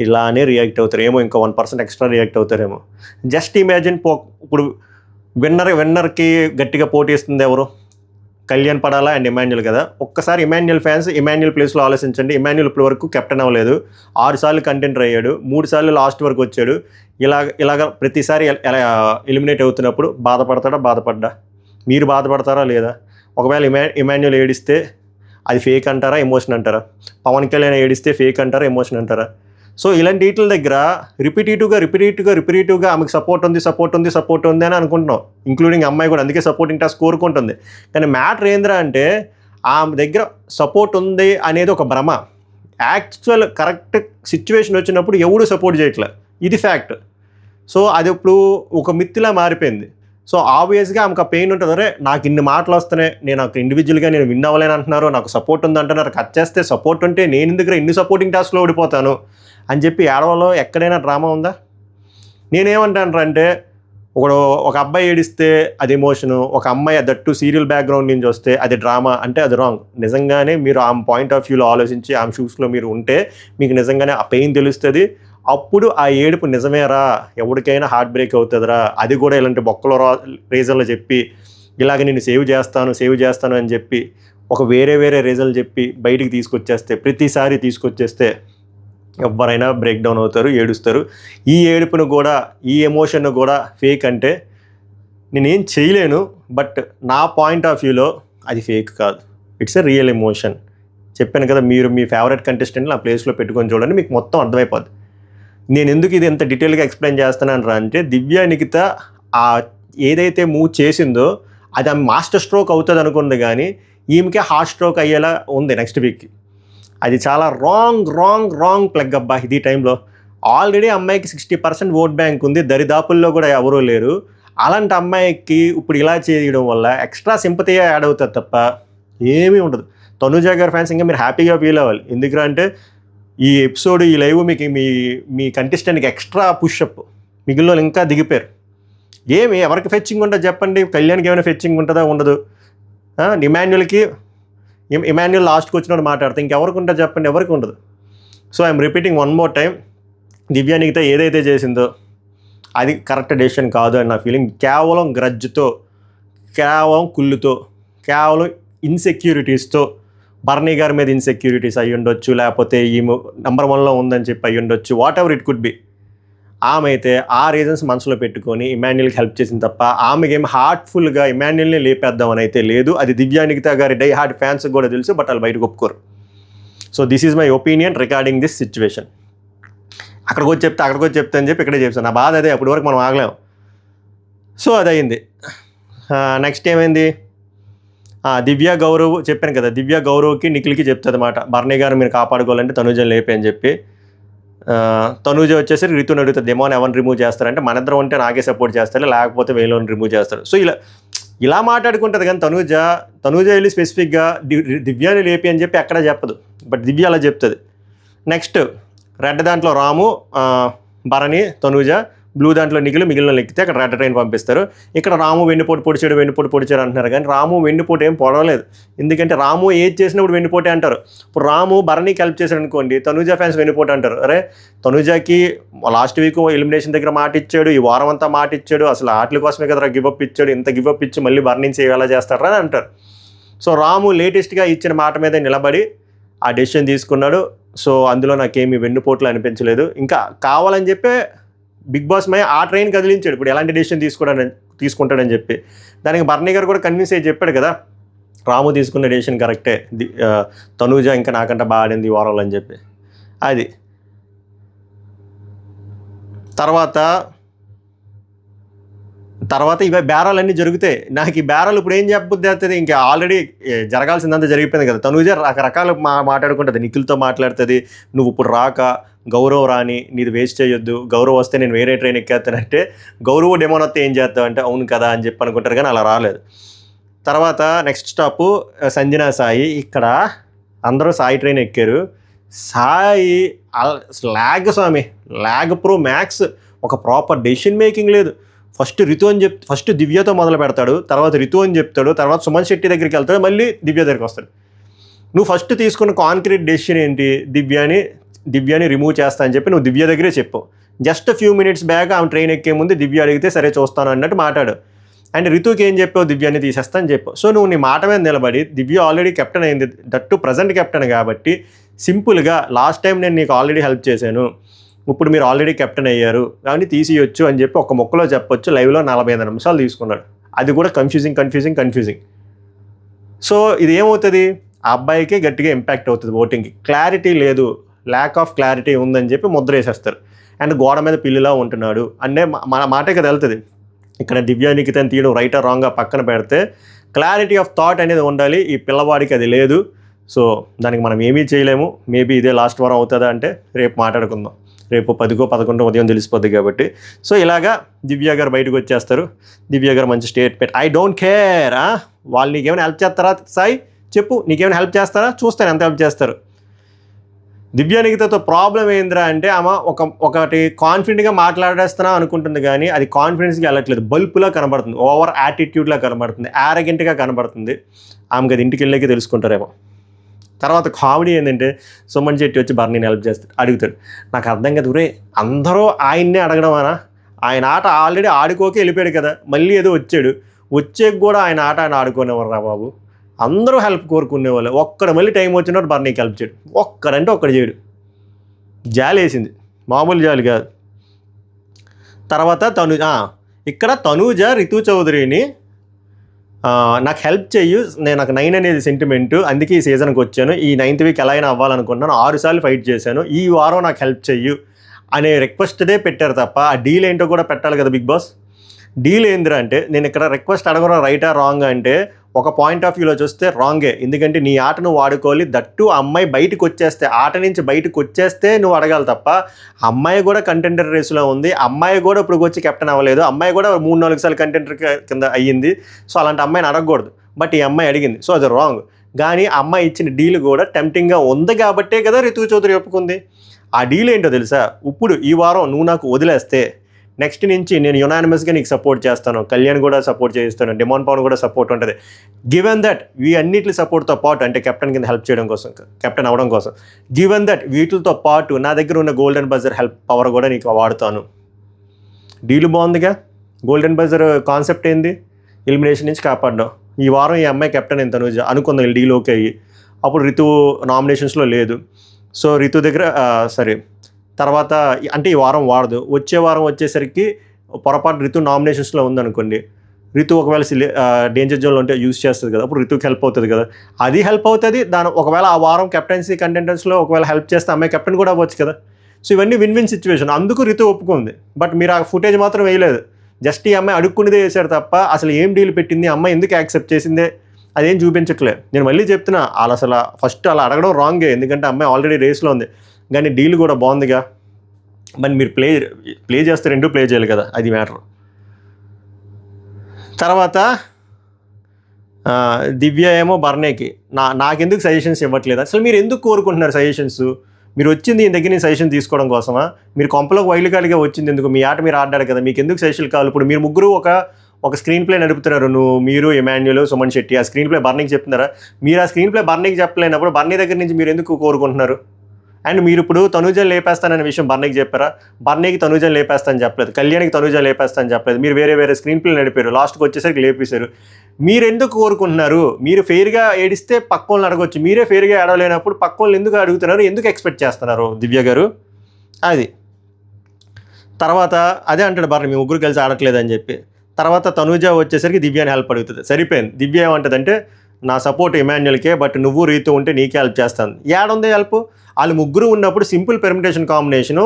ఇలానే రియాక్ట్ అవుతారు. ఏమో ఇంకా 1% ఎక్స్ట్రా రియాక్ట్ అవుతారేమో. జస్ట్ ఇమాజిన్ ఇప్పుడు విన్నర్కి గట్టిగా పోటీ ఇస్తుంది ఎవరు? కళ్యాణ్ పడాలా అండ్ ఇమాన్యుల్ కదా. ఒక్కసారి ఇమాన్యుల్ ఫ్యాన్స్ ఇమాన్యుల్ ప్లేస్లో ఆలోచించండి. ఇమాన్యుల్ ఇప్పటి వరకు కెప్టెన్ అవ్వలేదు, 6 సార్లు కంటెంటర్ అయ్యాడు, 3 సార్లు లాస్ట్ వరకు వచ్చాడు. ఇలాగ ప్రతిసారి ఎలిమినేట్ అవుతున్నప్పుడు బాధపడతాడా? మీరు బాధపడతారా లేదా? ఒకవేళ ఇమాన్యుల్ ఏడిస్తే అది ఫేక్ అంటారా, ఎమోషన్ అంటారా? పవన్ కళ్యాణ్ ఏడిస్తే ఫేక్ అంటారా, ఎమోషన్ అంటారా? సో ఇలాంటి వీటి దగ్గర రిపీటేటివ్గా ఆమెకు సపోర్ట్ ఉంది అని అనుకుంటున్నాం. ఇంక్లూడింగ్ అమ్మాయి కూడా అందుకే సపోర్టింగ్ టాస్క్ కోరుకుంటుంది. కానీ మ్యాటర్ ఏంద్రా అంటే ఆమె దగ్గర సపోర్ట్ ఉంది అనేది ఒక భ్రమ. యాక్చువల్ కరెక్ట్ సిచ్యువేషన్ వచ్చినప్పుడు ఎవడు సపోర్ట్ చేయట్లే, ఇది ఫ్యాక్ట్. సో అది ఇప్పుడు ఒక మిత్తిలా మారిపోయింది. సో ఆబ్వియస్గా ఆమెకు ఆ పెయిన్ ఉంటుంది. అరే నాకు ఇన్ని మాటలు వస్తున్నాయి, నేను నాకు ఇండివిజువల్గా నేను విన్ అవ్వలేను అంటున్నారు, నాకు సపోర్ట్ ఉంది అంటున్నారు, కట్ చేస్తే సపోర్ట్ ఉంటే నేను దగ్గర ఇన్ని సపోర్టింగ్ టాస్క్లో ఓడిపోతాను అని చెప్పి ఏడవలో ఎక్కడైనా డ్రామా ఉందా? నేనేమంటాను అంటే ఒక అబ్బాయి ఏడిస్తే అది ఎమోషను, ఒక అమ్మాయి దట్టు సీరియల్ బ్యాక్గ్రౌండ్ నుంచి వస్తే అది డ్రామా అంటే అది రాంగ్. నిజంగానే మీరు ఆమె పాయింట్ ఆఫ్ వ్యూలో ఆలోచించి ఆమె షూస్లో మీరు ఉంటే మీకు నిజంగానే ఆ పెయిన్ తెలుస్తుంది. అప్పుడు ఆ ఏడుపు నిజమేరా, ఎవరికైనా హార్ట్ బ్రేక్ అవుతుందిరా, అది కూడా ఇలాంటి బొక్కలో రీజన్లు చెప్పి ఇలాగ నేను సేవ్ చేస్తాను అని చెప్పి ఒక వేరే రీజన్లు చెప్పి బయటికి ప్రతిసారి తీసుకొచ్చేస్తే ఎవరైనా బ్రేక్ డౌన్ అవుతారు, ఏడుస్తారు. ఈ ఏడుపును కూడా ఈ ఎమోషన్ను కూడా ఫేక్ అంటే నేనేం చేయలేను. బట్ నా పాయింట్ ఆఫ్ వ్యూలో అది ఫేక్ కాదు, ఇట్స్ ఎ రియల్ ఎమోషన్. చెప్పాను కదా, మీరు మీ ఫేవరెట్ కంటెస్టెంట్ నా ప్లేస్లో పెట్టుకొని చూడండి, మీకు మొత్తం అర్థమైపోద్ది. నేను ఎందుకు ఇది ఎంత డీటెయిల్గా ఎక్స్ప్లెయిన్ చేస్తున్నాను రా అంటే దివ్య నిఖిత ఏదైతే మూవ్ చేసిందో అది ఆమె మాస్టర్ స్ట్రోక్ అవుతుంది అనుకుంది, కానీ ఈమెకే హార్ట్ స్ట్రోక్ అయ్యేలా ఉంది నెక్స్ట్ వీక్కి. అది చాలా రాంగ్ ప్లగ్ అబ్బా. ఇది టైంలో ఆల్రెడీ అమ్మాయికి 60% ఓట్ బ్యాంక్ ఉంది, దరిదాపుల్లో కూడా ఎవరూ లేరు. అలాంటి అమ్మాయికి ఇప్పుడు ఇలా చేయడం వల్ల ఎక్స్ట్రా సింపతిగా యాడ్ అవుతుంది తప్ప ఏమీ ఉండదు. తనుజ గారి ఫ్యాన్స్ ఇంకా మీరు హ్యాపీగా ఫీల్ అవ్వాలి. ఎందుకంటే ఈ ఎపిసోడ్ ఈ లైవ్ మీకు మీ కంటెస్టెంట్కి ఎక్స్ట్రా పుషప్, మిగిలిన వాళ్ళు ఇంకా దిగిపోయారు. ఎవరికి ఫెచ్చింగ్ ఉంటుంది చెప్పండి? కళ్యాణ్కి ఏమైనా ఫెచ్చింగ్ ఉంటుందా? ఉండదు. ఇమాన్యుల్ లాస్ట్కి వచ్చినప్పుడు మాట్లాడితే ఇంకెవరికి ఉంటుంది చెప్పండి? ఎవరికి ఉండదు. So I'm repeating one more time, Divya Nikhita ఏదైతే చేసిందో అది కరెక్ట్ డెసిషన్ కాదు అని నా ఫీలింగ్. కేవలం గ్రడ్జ్తో, కేవలం కుళ్ళుతో, కేవలం ఇన్సెక్యూరిటీస్తో, బర్నీ గారి మీద ఇన్సెక్యూరిటీస్ అయ్యి ఉండొచ్చు, లేకపోతే ఈమె నెంబర్ 1లో ఉందని చెప్పి అయ్యి ఉండొచ్చు, what ever it could be. ఆమె అయితే ఆ రీజన్స్ మనసులో పెట్టుకొని ఇమాన్యుల్కి హెల్ప్ చేసింది తప్ప ఆమెకి ఏమి హార్ట్ఫుల్గా ఇమాన్యుల్ని లేపేద్దామని అయితే లేదు. అది దివ్య నిఖిత గారి డై హార్ట్ ఫ్యాన్స్కి కూడా తెలుసు, బట్ వాళ్ళు బయటకు ఒప్పుకోరు. So this is my opinion regarding this situation. అక్కడికి వచ్చి చెప్తే అని చెప్పి ఇక్కడే చెప్తాను. నా బాధ అదే, అప్పటి వరకు మనం ఆగలేము. సో అది అయింది. నెక్స్ట్ ఏమైంది? దివ్య గౌరవ్ చెప్పాను కదా, దివ్య గౌరవ్కి నిఖిల్కి చెప్తుంది అన్నమాట, బర్నీ గారు మీరు కాపాడుకోవాలంటే తనుజని లేపే అని చెప్పి. తనుజ వచ్చేసి రితుని అడుగుతుంది, ఏమో ఎవరిని రిమూవ్ చేస్తారంటే మన ఇద్దరం ఉంటే నాకే సపోర్ట్ చేస్తారు, లేకపోతే వేలోని రిమూవ్ చేస్తారు. సో ఇలా మాట్లాడుకుంటుంది. కానీ తనుజ వెళ్ళి స్పెసిఫిక్గా దివ్యాని లేపి అని చెప్పి ఎక్కడ చెప్పదు, బట్ దివ్య అలా చెప్తుంది. నెక్స్ట్ రెడ్ దాంట్లో రాము, భరణి, తనుజ, బ్లూ దాంట్లో మిగిలిన ఎక్కితే అక్కడ రెడ్ ట్రైన్ పంపిస్తారు. ఇక్కడ రాము వెన్నుపోటు పొడిచాడు అంటున్నారు, కానీ రాము వెన్నుపోటు ఏం పొడవలేదు. ఎందుకంటే రాము ఏది చేసినప్పుడు వెన్నుపోటే అంటారు. ఇప్పుడు రాము భరణికి హెల్ప్ చేశాడు అనుకోండి, తనుజ ఫ్యాన్స్ వెన్నుపోటు అంటారు. అరే తనుజకి లాస్ట్ వీక్ ఎలిమినేషన్ దగ్గర మాట ఇచ్చాడు, ఈ వారం అంతా మాట ఇచ్చాడు, అసలు ఆటల కోసమే కదా గివప్ ఇచ్చాడు, ఇంత గివప్ ఇచ్చి మళ్ళీ భరణిని ఎలా చేస్తారా అని అంటారు. సో రాము లేటెస్ట్గా ఇచ్చిన మాట మీద నిలబడి ఆ డెసిషన్ తీసుకున్నాడు. సో అందులో నాకేమీ వెన్నుపోట్లు అనిపించలేదు. ఇంకా కావాలని చెప్పే బిగ్ బాస్ మై ఆ ట్రైన్ కదిలించాడు, ఇప్పుడు ఎలాంటి డెసిషన్ తీసుకుంటాడని చెప్పి. దానికి బర్నీ గారు కూడా కన్విన్స్ అయ్యి చెప్పాడు కదా, రాము తీసుకున్న డెసిషన్ కరెక్టే, తనూజ ఇంకా నాకంటే బాగా ఆడింది ఈ వారంలో అని చెప్పి. అది తర్వాత ఇవి బేరాలన్నీ జరుగుతాయి. నాకు ఈ బేరాలు ఇప్పుడు ఏం చెప్పబుద్ధి అవుతుంది, ఇంకా ఆల్రెడీ జరగాల్సిందంతా జరిగిపోయింది కదా. తనూజ రకరకాలు మాట్లాడుకుంటుంది, నిఖిల్తో మాట్లాడుతుంది, నువ్వు ఇప్పుడు రాక గౌరవ్ రాని, నీది వేస్ట్ చేయొద్దు, గౌరవ్ వస్తే నేను వేరే ట్రైన్ ఎక్కేస్తానంటే గౌరవ్ డెమోన్ వస్తే ఏం చేస్తావు అంటే అవును కదా అని చెప్పి అనుకుంటారు, కానీ అలా రాలేదు. తర్వాత నెక్స్ట్ స్టాపు సంజనా సాయి. ఇక్కడ అందరూ సాయి ట్రైన్ ఎక్కారు. సాయి ల్యాగ్ ప్రో మ్యాక్స్, ఒక ప్రాపర్ డెసిషన్ మేకింగ్ లేదు. ఫస్ట్ దివ్యతో మొదలు పెడతాడు, తర్వాత రితు అని చెప్తాడు, తర్వాత సుమన్ శెట్టి దగ్గరికి వెళ్తాడు, మళ్ళీ దివ్య దగ్గరికి వస్తాడు. నువ్వు ఫస్ట్ తీసుకున్న కాంక్రీట్ డెసిషన్ ఏంటి? దివ్యాని రిమూవ్ చేస్తా అని చెప్పి నువ్వు దివ్య దగ్గరే చెప్పు. జస్ట్ ఫ్యూ మినిట్స్ బ్యాక్ ఆమె ట్రైన్ ఎక్కే ముందు దివ్య అడిగితే సరే చూస్తాను అన్నట్టు మాట్లాడు. అండ్ రితుకి ఏం చెప్పావు? దివ్యాని తీసేస్తా అని చెప్పు. సో నువ్వు నీ మాట మీద నిలబడి, దివ్య ఆల్రెడీ కెప్టెన్ అయింది, దట్టు ప్రజెంట్ కెప్టెన్ కాబట్టి సింపుల్గా లాస్ట్ టైం నేను నీకు ఆల్రెడీ హెల్ప్ చేశాను, ఇప్పుడు మీరు ఆల్రెడీ కెప్టెన్ అయ్యారు కానీ తీసియొచ్చు అని చెప్పి ఒక మొక్కలో చెప్పొచ్చు. లైవ్లో 45 నిమిషాలు తీసుకున్నాడు, అది కూడా కన్ఫ్యూజింగ్. సో ఇది ఏమవుతుంది, ఆ అబ్బాయికే గట్టిగా ఇంపాక్ట్ అవుతుంది ఓటింగ్కి. క్లారిటీ లేదు, ల్యాక్ ఆఫ్ క్లారిటీ ఉందని చెప్పి ముద్ర వేసేస్తారు. అండ్ గోడ మీద పిల్లిలా ఉంటున్నాడు అంటే మన మాటే కదా వెళ్తుంది. ఇక్కడ దివ్యానికితని తీయడం రైట్ ఆర్ రాంగ్గా పక్కన పెడితే క్లారిటీ ఆఫ్ థాట్ అనేది ఉండాలి. ఈ పిల్లవాడికి అది లేదు. సో దానికి మనం ఏమీ చేయలేము. మేబీ ఇదే లాస్ట్ వారం అవుతుందా అంటే రేపు మాట్లాడుకుందాం. రేపు 10కో 11 ఉదయం తెలిసిపోద్ది కాబట్టి. సో ఇలాగా దివ్య గారు బయటకు వచ్చేస్తారు. దివ్య గారు మంచి స్టేట్మెంట్, ఐ డోంట్ కేర్. వాళ్ళు నీకేమైనా హెల్ప్ చేస్తారా సాయి చెప్పు, నీకేమైనా హెల్ప్ చేస్తారా, చూస్తాను ఎంత హెల్ప్ చేస్తారు. దివ్యానికితో ప్రాబ్లం ఏంద్రా అంటే ఆమె ఒకటి కాన్ఫిడెంట్గా మాట్లాడేస్తున్నా అనుకుంటుంది కానీ అది కాన్ఫిడెన్స్గా వెళ్ళట్లేదు. బల్పులా కనబడుతుంది, ఓవర్ యాటిట్యూడ్లా కనబడుతుంది, యారగెంట్గా కనబడుతుంది. ఆమెకు అది ఇంటికి వెళ్ళాకే తెలుసుకుంటారేమో. తర్వాత కామెడీ ఏంటంటే సుమన్ శెట్టి వచ్చి బర్నీని హెల్ప్ చేస్తాడు, అడుగుతాడు. నాకు అర్థం కదా ఊరే, అందరూ ఆయన్నే అడగడమనా? ఆయన ఆట ఆల్రెడీ ఆడుకోకే వెళ్ళిపోయాడు కదా, మళ్ళీ ఏదో వచ్చాడు, వచ్చేకి కూడా ఆయన ఆట ఆయన ఆడుకునేవారు రా బాబు. అందరూ హెల్ప్ కోరుకునేవాళ్ళు, ఒక్కడ మళ్ళీ టైం వచ్చినప్పుడు బర్నీకి హెల్ప్ చేయడు. ఒక్కడంటే ఒక్కడు చేయడు. జాలి వేసింది, మామూలు జాలి కాదు. తర్వాత ఇక్కడ తనూజ రితు చౌదరిని నాకు హెల్ప్ చెయ్యు, నాకు 9 అనేది సెంటిమెంటు, అందుకే ఈ సీజన్కి వచ్చాను, ఈ 9th వీక్ ఎలా అయినా అవ్వాలనుకుంటున్నాను, 6 సార్లు ఫైట్ చేశాను, ఈ వారం నాకు హెల్ప్ చెయ్యు అనే రిక్వెస్ట్దే పెట్టారు తప్ప ఆ డీల్ ఏంటో కూడా పెట్టాలి కదా బిగ్ బాస్. డీల్ ఏందిరా అంటే, నేను ఇక్కడ రిక్వెస్ట్ అడగడం రైటా రాంగ్ అంటే ఒక పాయింట్ ఆఫ్ వ్యూలో చూస్తే రాంగే. ఎందుకంటే నీ ఆట నువ్వు ఆడుకోవాలి, దట్టు అమ్మాయి బయటకు వచ్చేస్తే, ఆట నుంచి బయటకు వచ్చేస్తే నువ్వు అడగాలి తప్ప అమ్మాయి కూడా కంటెండర్ రేసులో ఉంది, అమ్మాయి కూడా ఇప్పుడు వచ్చి కెప్టెన్ అవ్వలేదు, అమ్మాయి కూడా 3-4 సార్లు కంటెండర్ కింద అయ్యింది. సో అలాంటి అమ్మాయిని అడగకూడదు. బట్ ఈ అమ్మాయి అడిగింది, సో అది రాంగ్. కానీ అమ్మాయి ఇచ్చిన డీల్ కూడా టెంప్టింగ్గా ఉంది కాబట్టే కదా రితు చౌదరి ఒప్పుకుంది. ఆ డీల్ ఏంటో తెలుసా? ఇప్పుడు ఈ వారం నువ్వు నాకు వదిలేస్తే నెక్స్ట్ నుంచి నేను యునానిమస్గా నీకు సపోర్ట్ చేస్తాను, కళ్యాణ్ కూడా సపోర్ట్ చేస్తాను, డిమాండ్ పవన్ కూడా సపోర్ట్ ఉంటుంది. గివెన్ దట్ అన్నిటి సపోర్ట్తో పాటు అంటే కెప్టెన్ కింద హెల్ప్ చేయడం కోసం, కెప్టెన్ అవ్వడం కోసం, గివెన్ దట్ వీటితో పాటు నా దగ్గర ఉన్న గోల్డెన్ బజర్ హెల్ప్ పవర్ కూడా నీకు వాడుతాను. డీల్ బాగుందిగా. గోల్డెన్ బజర్ కాన్సెప్ట్ ఏంది? ఎలిమినేషన్ నుంచి కాపాడడం. ఈ వారం ఈ అమ్మాయి కెప్టెన్ ఎంత తనూజ అనుకుందాం, డీల్ ఓకే అయ్యి. అప్పుడు రితు నామినేషన్స్లో లేదు. సో రితు దగ్గర సరే తర్వాత అంటే ఈ వారం వాడదు, వచ్చే వారం వచ్చేసరికి పొరపాటు రితు నామినేషన్స్లో ఉందనుకోండి, రితు ఒకవేళ డేంజర్ జోన్లో ఉంటే యూజ్ చేస్తుంది కదా, అప్పుడు రితుకి హెల్ప్ అవుతుంది కదా, అది హెల్ప్ అవుతుంది. ఒకవేళ ఆ వారం కెప్టెన్సీ కంటెంటెన్స్లో ఒకవేళ హెల్ప్ చేస్తే అమ్మాయి కెప్టెన్ కూడా అవ్వచ్చు కదా. సో ఇవన్నీ విన్ విన్ సిచ్యువేషన్. అందుకు రితు ఒప్పుకుంది. బట్ మీరు ఆ ఫుటేజ్ మాత్రం వేయలేదు, జస్ట్ ఈ అమ్మాయి అడుక్కునేదే వేశారు తప్ప అసలు ఏం డీల్ పెట్టింది, అమ్మాయి ఎందుకు యాక్సెప్ట్ చేసిందే అదేం చూపించట్లేదు. నేను మళ్ళీ చెప్తున్నా, వాళ్ళు అసలు ఫస్ట్ అలా అడగడం రాంగే, ఎందుకంటే అమ్మాయి ఆల్రెడీ రేస్లో ఉంది. కానీ డీల్ కూడా బాగుందిగా. మరి మీరు ప్లే చేస్తే రెండూ ప్లే చేయాలి కదా, అది మ్యాటర్. తర్వాత దివ్య ఏమో బర్నేకి నాకెందుకు సజెషన్స్ ఇవ్వట్లేదు, అసలు మీరు ఎందుకు కోరుకుంటున్నారు సజెషన్స్? మీరు వచ్చింది ఈ దగ్గర నుంచి సజెషన్ తీసుకోవడం కోసమా? మీరు కొంపలోకి వైల్డ్ కార్డ్గా వచ్చింది ఎందుకు? మీ ఆట మీరు ఆడారు కదా, మీకు ఎందుకు సజెషన్ కావాలి? ఇప్పుడు మీరు ముగ్గురు ఒక స్క్రీన్ ప్లే నడుపుతున్నారు, మీరు ఎమాన్యుల్ సుమన్ శెట్టి. ఆ స్క్రీన్ ప్లే బర్నీకి చెప్తున్నారా? మీరు ఆ స్క్రీన్ ప్లే బర్నీకి చెప్పలేనప్పుడు బర్నీ దగ్గర నుంచి మీరు ఎందుకు కోరుకుంటున్నారు? అండ్ మీరు ఇప్పుడు తనూజని లేపేస్తాననే విషయం బర్నీకి చెప్పారా? బర్నీకి తనూజని లేపేస్తానని చెప్పలేదు, కళ్యాణ్కి తనూజని లేపేస్తానని చెప్పలేదు. మీరు వేరే స్క్రీన్ ప్లే నడిపారు, లాస్ట్కి వచ్చేసరికి లేపేశారు. మీరు ఎందుకు కోరుకుంటున్నారు? మీరు ఫెయిర్గా ఏడిస్తే పక్కోళ్ళని అడగొచ్చు, మీరే ఫెయిర్గా ఏడవలేనప్పుడు పక్కోళ్ళు ఎందుకు అడుగుతున్నారు, ఎందుకు ఎక్స్పెక్ట్ చేస్తున్నారు దివ్య గారు? అది తర్వాత అదే అంటాడు బర్నీ, మీ ముగ్గురు కలిసి ఆడట్లేదని చెప్పి. తర్వాత తనూజ వచ్చేసరికి దివ్యాని హెల్ప్ అడుగుతుంది. సరిపోయింది. దివ్య ఏమంటుందంటే, నా సపోర్ట్ ఎమాన్యుల్కే, బట్ నువ్వు రీతు ఉంటే నీకే హెల్ప్ చేస్తాను. ఏడుంది హెల్ప్? వాళ్ళు ముగ్గురు ఉన్నప్పుడు సింపుల్ పెర్మిటేషన్ కాంబినేషను,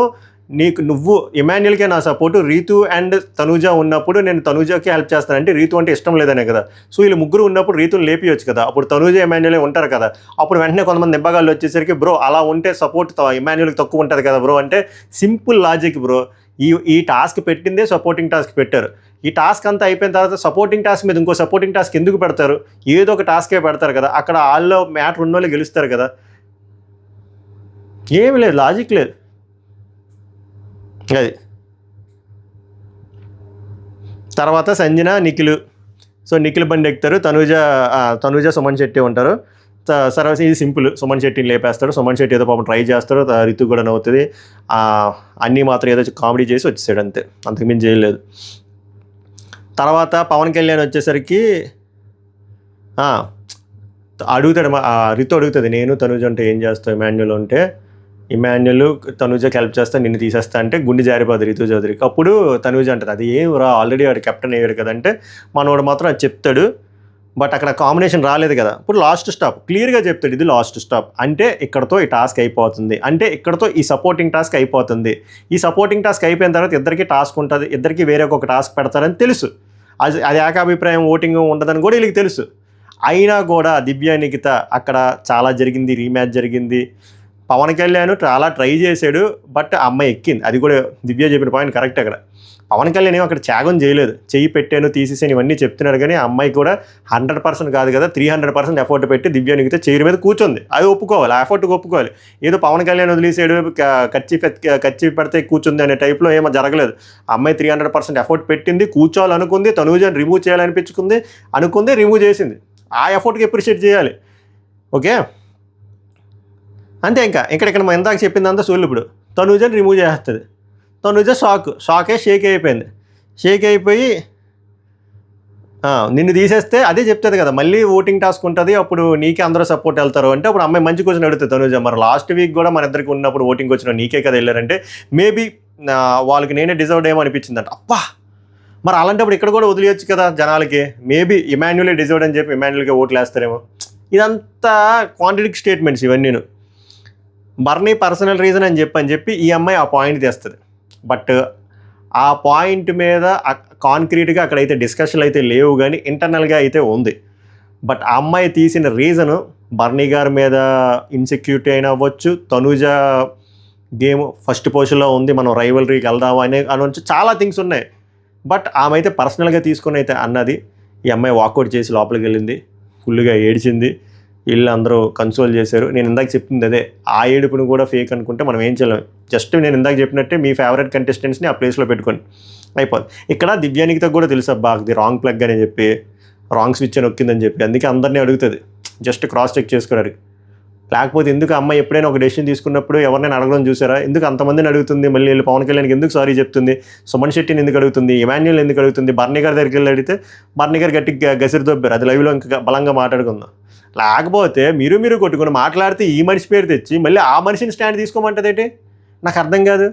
నువ్వు ఎమాన్యుల్కే నా సపోర్టు, రీతు అండ్ తనూజ ఉన్నప్పుడు నేను తనూజకే హెల్ప్ చేస్తానంటే రీతు అంటే ఇష్టం లేదనే కదా. సో వీళ్ళు ముగ్గురు ఉన్నప్పుడు రీతుని లేపియొచ్చు కదా, అప్పుడు తనూజ ఎమాన్యులే ఉంటారు కదా. అప్పుడు వెంటనే కొంతమంది నిబ్బగాళ్ళు వచ్చేసరికి బ్రో అలా ఉంటే సపోర్ట్ ఎమాన్యుల్కి తక్కువ ఉంటుంది కదా బ్రో అంటే, సింపుల్ లాజిక్ బ్రో. ఈ టాస్క్ పెట్టిందే సపోర్టింగ్ టాస్క్ పెట్టారు. ఈ టాస్క్ అంతా అయిపోయిన తర్వాత సపోర్టింగ్ టాస్క్ మీద ఇంకో సపోర్టింగ్ టాస్క్ ఎందుకు పెడతారు? ఏదో ఒక టాస్కే పెడతారు కదా, అక్కడ వాళ్ళు మ్యాటర్ ఉన్నోళ్ళు గెలుస్తారు కదా. ఏమి లేదు, లాజిక్ లేదు. అది తర్వాత సంజన నిఖిల్. సో నిఖిల్ బండి ఎక్కుతారు, తనూజ సుమన్ శెట్టి ఉంటారు. సరే ఇది సింపుల్, సుమన్ శెట్టిని లేపేస్తాడు. సుమన్ శెట్టి ఏదో పాపం ట్రై చేస్తాడు, రితు కూడా నవ్వుతుంది. అన్నీ మాత్రం ఏదో కామెడీ చేసి వచ్చేసాడు అంతే, అంతకుమించి చేయలేదు. తర్వాత పవన్ కళ్యాణ్ వచ్చేసరికి అడుగుతాడు, రితు అడుగుతుంది, నేను తనూజ అంటే ఏం చేస్తావు ఎమాన్యుల్ అంటే, ఎమాన్యుల్ తనూజకి హెల్ప్ చేస్తా, నిన్ను తీసేస్తా అంటే గుండె జారిపోదు రితు చౌదరికి. అప్పుడు తనూజ అంటుంది, అది ఏం రా ఆల్రెడీ వాడు కెప్టెన్ అయ్యాడు కదంటే, మనోడు మాత్రం అది చెప్తాడు. బట్ అక్కడ కాంబినేషన్ రాలేదు కదా. ఇప్పుడు లాస్ట్ స్టాప్ క్లియర్గా చెప్తాడు, ఇది లాస్ట్ స్టాప్ అంటే ఇక్కడతో ఈ టాస్క్ అయిపోతుంది, అంటే ఇక్కడతో ఈ సపోర్టింగ్ టాస్క్ అయిపోతుంది. ఈ సపోర్టింగ్ టాస్క్ అయిపోయిన తర్వాత ఇద్దరికి టాస్క్ ఉంటుంది, ఇద్దరికి వేరే ఒక టాస్క్ పెడతారని తెలుసు. అది ఏకాభిప్రాయం ఓటింగ్ ఉండదని కూడా వీళ్ళకి తెలుసు. అయినా కూడా దివ్య నిఖిత అక్కడ చాలా జరిగింది, రీమ్యాచ్ జరిగింది. పవన్ కళ్యాణ్ చాలా ట్రై చేశాడు, బట్ అమ్మాయి ఎక్కింది. అది కూడా దివ్య చెప్పిన పాయింట్ కరెక్ట్. అక్కడ పవన్ కళ్యాణ్ ఏమో అక్కడ త్యాగం చేయలేదు, చెయ్యి పెట్టాను తీసేసాను ఇవన్నీ చెప్తున్నాడు. కానీ ఆ అమ్మాయి కూడా 100% కాదు కదా, 300% ఎఫర్ట్ పెట్టి దివ్య నిఖిత చైర్ మీద కూర్చుంది. అది ఒప్పుకోవాలి, ఆ ఎఫర్ట్కి ఒప్పుకోవాలి. ఏదో పవన్ కళ్యాణ్ వదిలేసాడు, ఖర్చు పెడితే కూర్చుంది అనే టైప్లో ఏమో జరగలేదు. అమ్మాయి 300% ఎఫర్ట్ పెట్టింది, కూర్చోవాలనుకుంది, తనూజని రిమూవ్ చేయాలనిపించుకుంది, రిమూవ్ చేసింది. ఆ ఎఫర్ట్కి అప్రిషియేట్ చేయాలి. ఓకే, అంతే. ఇక్కడ మనం ఇందాక చెప్పిందంతా సోళ్ళు. ఇప్పుడు తనూజని రిమూవ్ చేస్తుంది. తనూజ షాకే షేక్ అయిపోయింది. షేక్ అయిపోయి నిన్ను తీసేస్తే అదే చెప్తుంది కదా, మళ్ళీ ఓటింగ్ టాస్క్ ఉంటుంది, అప్పుడు నీకే అందరూ సపోర్ట్ వెళ్తారు అంటే అప్పుడు అమ్మాయి మంచి క్వశ్చన్ అడుగుతుంది తనూజ. మరి లాస్ట్ వీక్ కూడా మన ఇద్దరికి ఉన్నప్పుడు ఓటింగ్ వచ్చిన నీకే కదా వెళ్ళారంటే మేబీ వాళ్ళకి నేనే డిజర్వ్డ్ ఏమో అనిపించిందంట. అబ్బా, మరి అలాంటప్పుడు ఇక్కడ కూడా వదిలేయచ్చు కదా జనాలకి. మేబీ ఇమాన్యులే డిజర్వ్డ్ అని చెప్పి ఇమాన్యుల్కి ఓట్లు వేస్తారేమో. ఇదంతా కాంట్రడిక్ట్ స్టేట్మెంట్స్ ఇవన్నీ. బర్నీ పర్సనల్ రీజన్ అని చెప్పి ఈ అమ్మాయి ఆ పాయింట్ తెస్తుంది. బట్ ఆ పాయింట్ మీద కాంక్రీట్గా అక్కడైతే డిస్కషన్లు అయితే లేవు, కానీ ఇంటర్నల్గా అయితే ఉంది. బట్ ఆ అమ్మాయి తీసిన రీజను బర్నీ గారి మీద ఇన్సెక్యూరిటీ అయినా అవ్వచ్చు, తనూజ గేమ్ ఫస్ట్ పొజిషన్లో ఉంది, మనం రైవలరీకి వెళ్దాము అనొచ్చు, చాలా థింగ్స్ ఉన్నాయి. బట్ ఆమె అయితే పర్సనల్గా తీసుకుని అయితే అన్నది. ఈ అమ్మాయి వాకౌట్ చేసి లోపలికి వెళ్ళింది, ఫుల్గా ఏడ్చింది, వీళ్ళు అందరూ కన్సోల్ చేశారు. నేను ఇందాక చెప్పింది అదే, ఆ ఏడుపును కూడా ఫేక్ అనుకుంటే మనం ఏం చేయలేము. జస్ట్ నేను ఇందాక చెప్పినట్టే మీ ఫేవరెట్ కంటెస్టెంట్స్ని ఆ ప్లేస్లో పెట్టుకొని అయిపోదు. ఇక్కడ దివ్య నిఖిత కూడా తెలుసు, అబ్బా అది రాంగ్ ప్లగ్ అని చెప్పి, రాంగ్ స్విచ్ అని నొక్కిందని చెప్పి, అందుకే అందరినీ అడుగుతుంది, జస్ట్ క్రాస్ చెక్ చేసుకోవడానికి. లేకపోతే ఎందుకు అమ్మాయి ఎప్పుడైనా ఒక డెసిషన్ తీసుకున్నప్పుడు ఎవరినైనా అడగడం చూసారా, ఎందుకు అంతమందిని అడుగుతుంది, మళ్ళీ వెళ్ళి పవన్ కళ్యాణ్కి ఎందుకు సారీ చెప్తుంది, సుమన్ శెట్టిని ఎందుకు అడుగుతుంది, ఇమాన్యుల్ ఎందుకు అడుగుతుంది, బర్నీ గారి దగ్గరికి వెళ్ళి అడిగితే బర్నీ గారు గట్టిగా గసిరి దొబ్బారు. అది లైవ్లో ఇంకా బలంగా మాట్లాడుకుందాం. లేకపోతే మీరు కొట్టుకుని మాట్లాడితే ఈ మనిషి పేరు తెచ్చి మళ్ళీ ఆ మనిషిని స్టాండ్ తీసుకోమంటదేంటి, నాకు అర్థం కాదు.